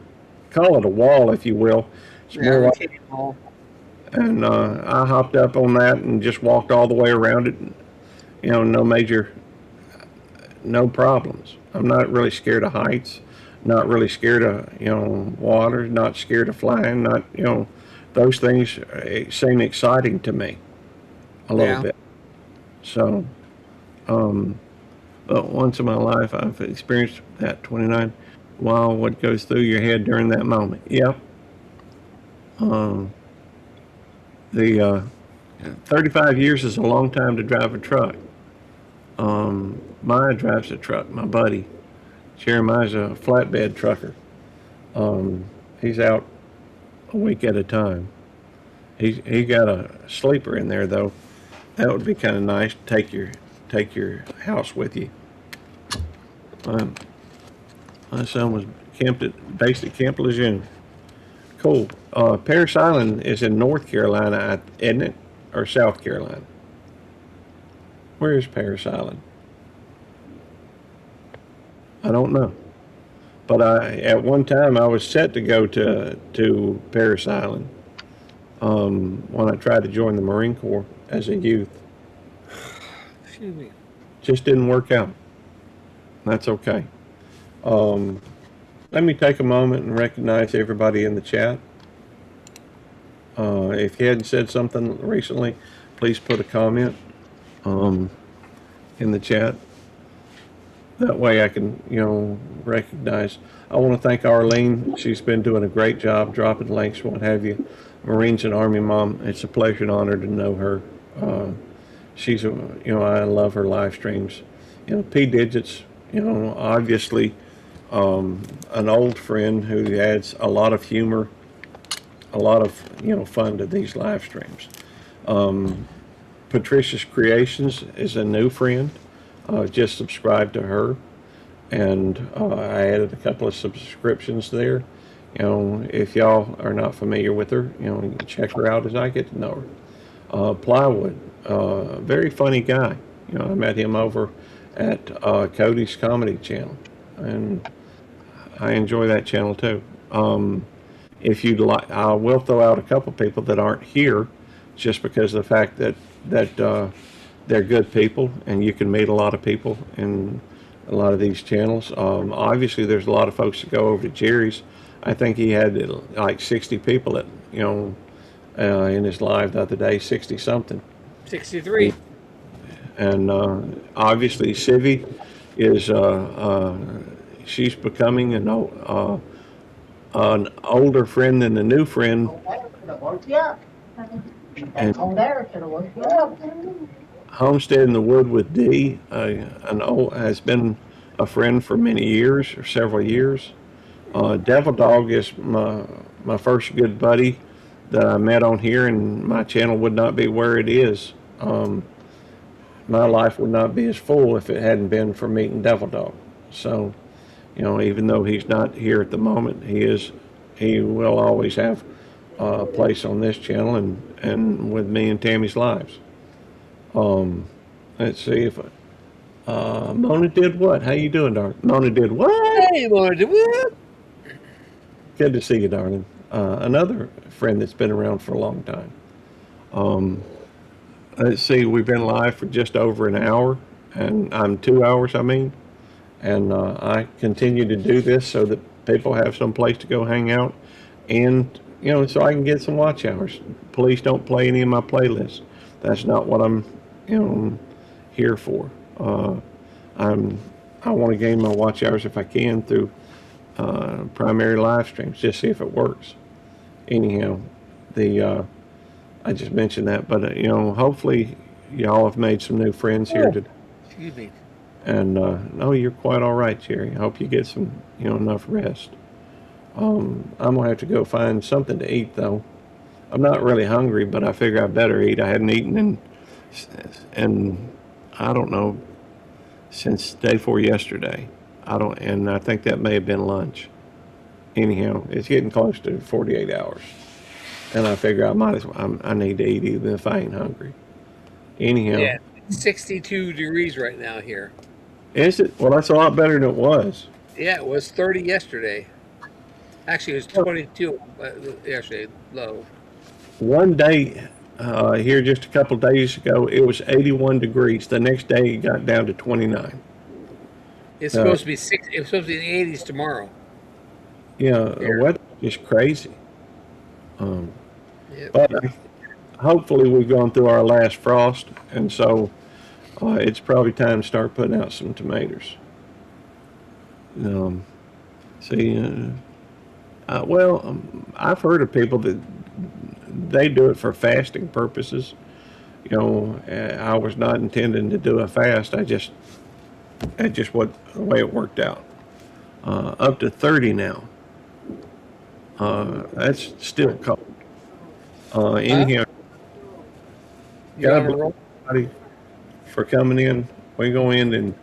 call it a wall, if you will. It's more like, and I hopped up on that and just walked all the way around it. No problems. I'm not really scared of heights, not really scared of, water, not scared of flying, not, those things seem exciting to me a little bit. So, but once in my life, I've experienced that 29. Wow, what goes through your head during that moment? Yep. The 35 years is a long time to drive a truck. Maya drives a truck. My buddy Jeremiah's a flatbed trucker. He's out a week at a time. He got a sleeper in there though. That would be kind of nice to take your house with you. My son was camped at basic Camp Lejeune. Cool. Parris Island is in North Carolina, isn't it? Or South Carolina? Where is Parris Island? I don't know. But at one time I was set to go to Parris Island when I tried to join the Marine Corps as a youth. Excuse me. Just didn't work out. That's okay. Let me take a moment and recognize everybody in the chat. If you hadn't said something recently, please put a comment in the chat. That way I can, recognize. I want to thank Arlene. She's been doing a great job dropping links, what have you. Marines and Army Mom, it's a pleasure and honor to know her. She's, I love her live streams. P Digits, obviously an old friend who adds a lot of humor, a lot of, fun to these live streams. Patricia's Creations is a new friend. Just subscribed to her, and I added a couple of subscriptions there. If y'all are not familiar with her, you can check her out as I get to know her. Plywood, very funny guy. I met him over at Cody's Comedy Channel, and I enjoy that channel too. If you'd like, I will throw out a couple people that aren't here, just because of the fact that they're good people, and you can meet a lot of people in a lot of these channels. Obviously, there's a lot of folks that go over to Jerry's. I think he had like 60 people that, in his live the other day, 60 something. 63. And obviously, Civi is she's becoming an older friend than the new friend. And Homestead in the Wood with D has been a friend for many years, or several years. Devil Dog is my first good buddy that I met on here, and my channel would not be where it is. My life would not be as full if it hadn't been for meeting Devil Dog. So, even though he's not here at the moment, he will always have a place on this channel and with me and Tammy's lives. Let's see if Mona did what? How you doing, darling? Mona did what? Hey, Mona did what? Good to see you, darling. Another friend that's been around for a long time. Let's see, we've been live for just over an hour, and I'm 2 hours, and I continue to do this so that people have some place to go hang out, and so I can get some watch hours. Please don't play any of my playlists. That's not what I'm here for. I want to gain my watch hours if I can through primary live streams, just see if it works. Anyhow, I just mentioned that, but hopefully y'all have made some new friends here today. Excuse me. And no, you're quite all right, Jerry. I hope you get some enough rest. I'm gonna have to go find something to eat though. I'm not really hungry, but I figure I better eat. I hadn't eaten in I don't know, since day before yesterday. And I think that may have been lunch. Anyhow, it's getting close to 48 hours. And I figure I need to eat even if I ain't hungry. Anyhow. Yeah, 62 degrees right now here. Is it? Well, that's a lot better than it was. Yeah, it was 30 yesterday. Actually, it was 22 yesterday, low. One day, here just a couple days ago, it was 81 degrees. The next day, it got down to 29. It's supposed to be it's supposed to be in the 80s tomorrow. Yeah, the weather is crazy. Yep. But hopefully we've gone through our last frost, and so it's probably time to start putting out some tomatoes. I've heard of people that they do it for fasting purposes. I was not intending to do a fast. That's just the way it worked out. Up to 30 now. That's still cold. Anyhow, God bless everybody for coming in. We go in and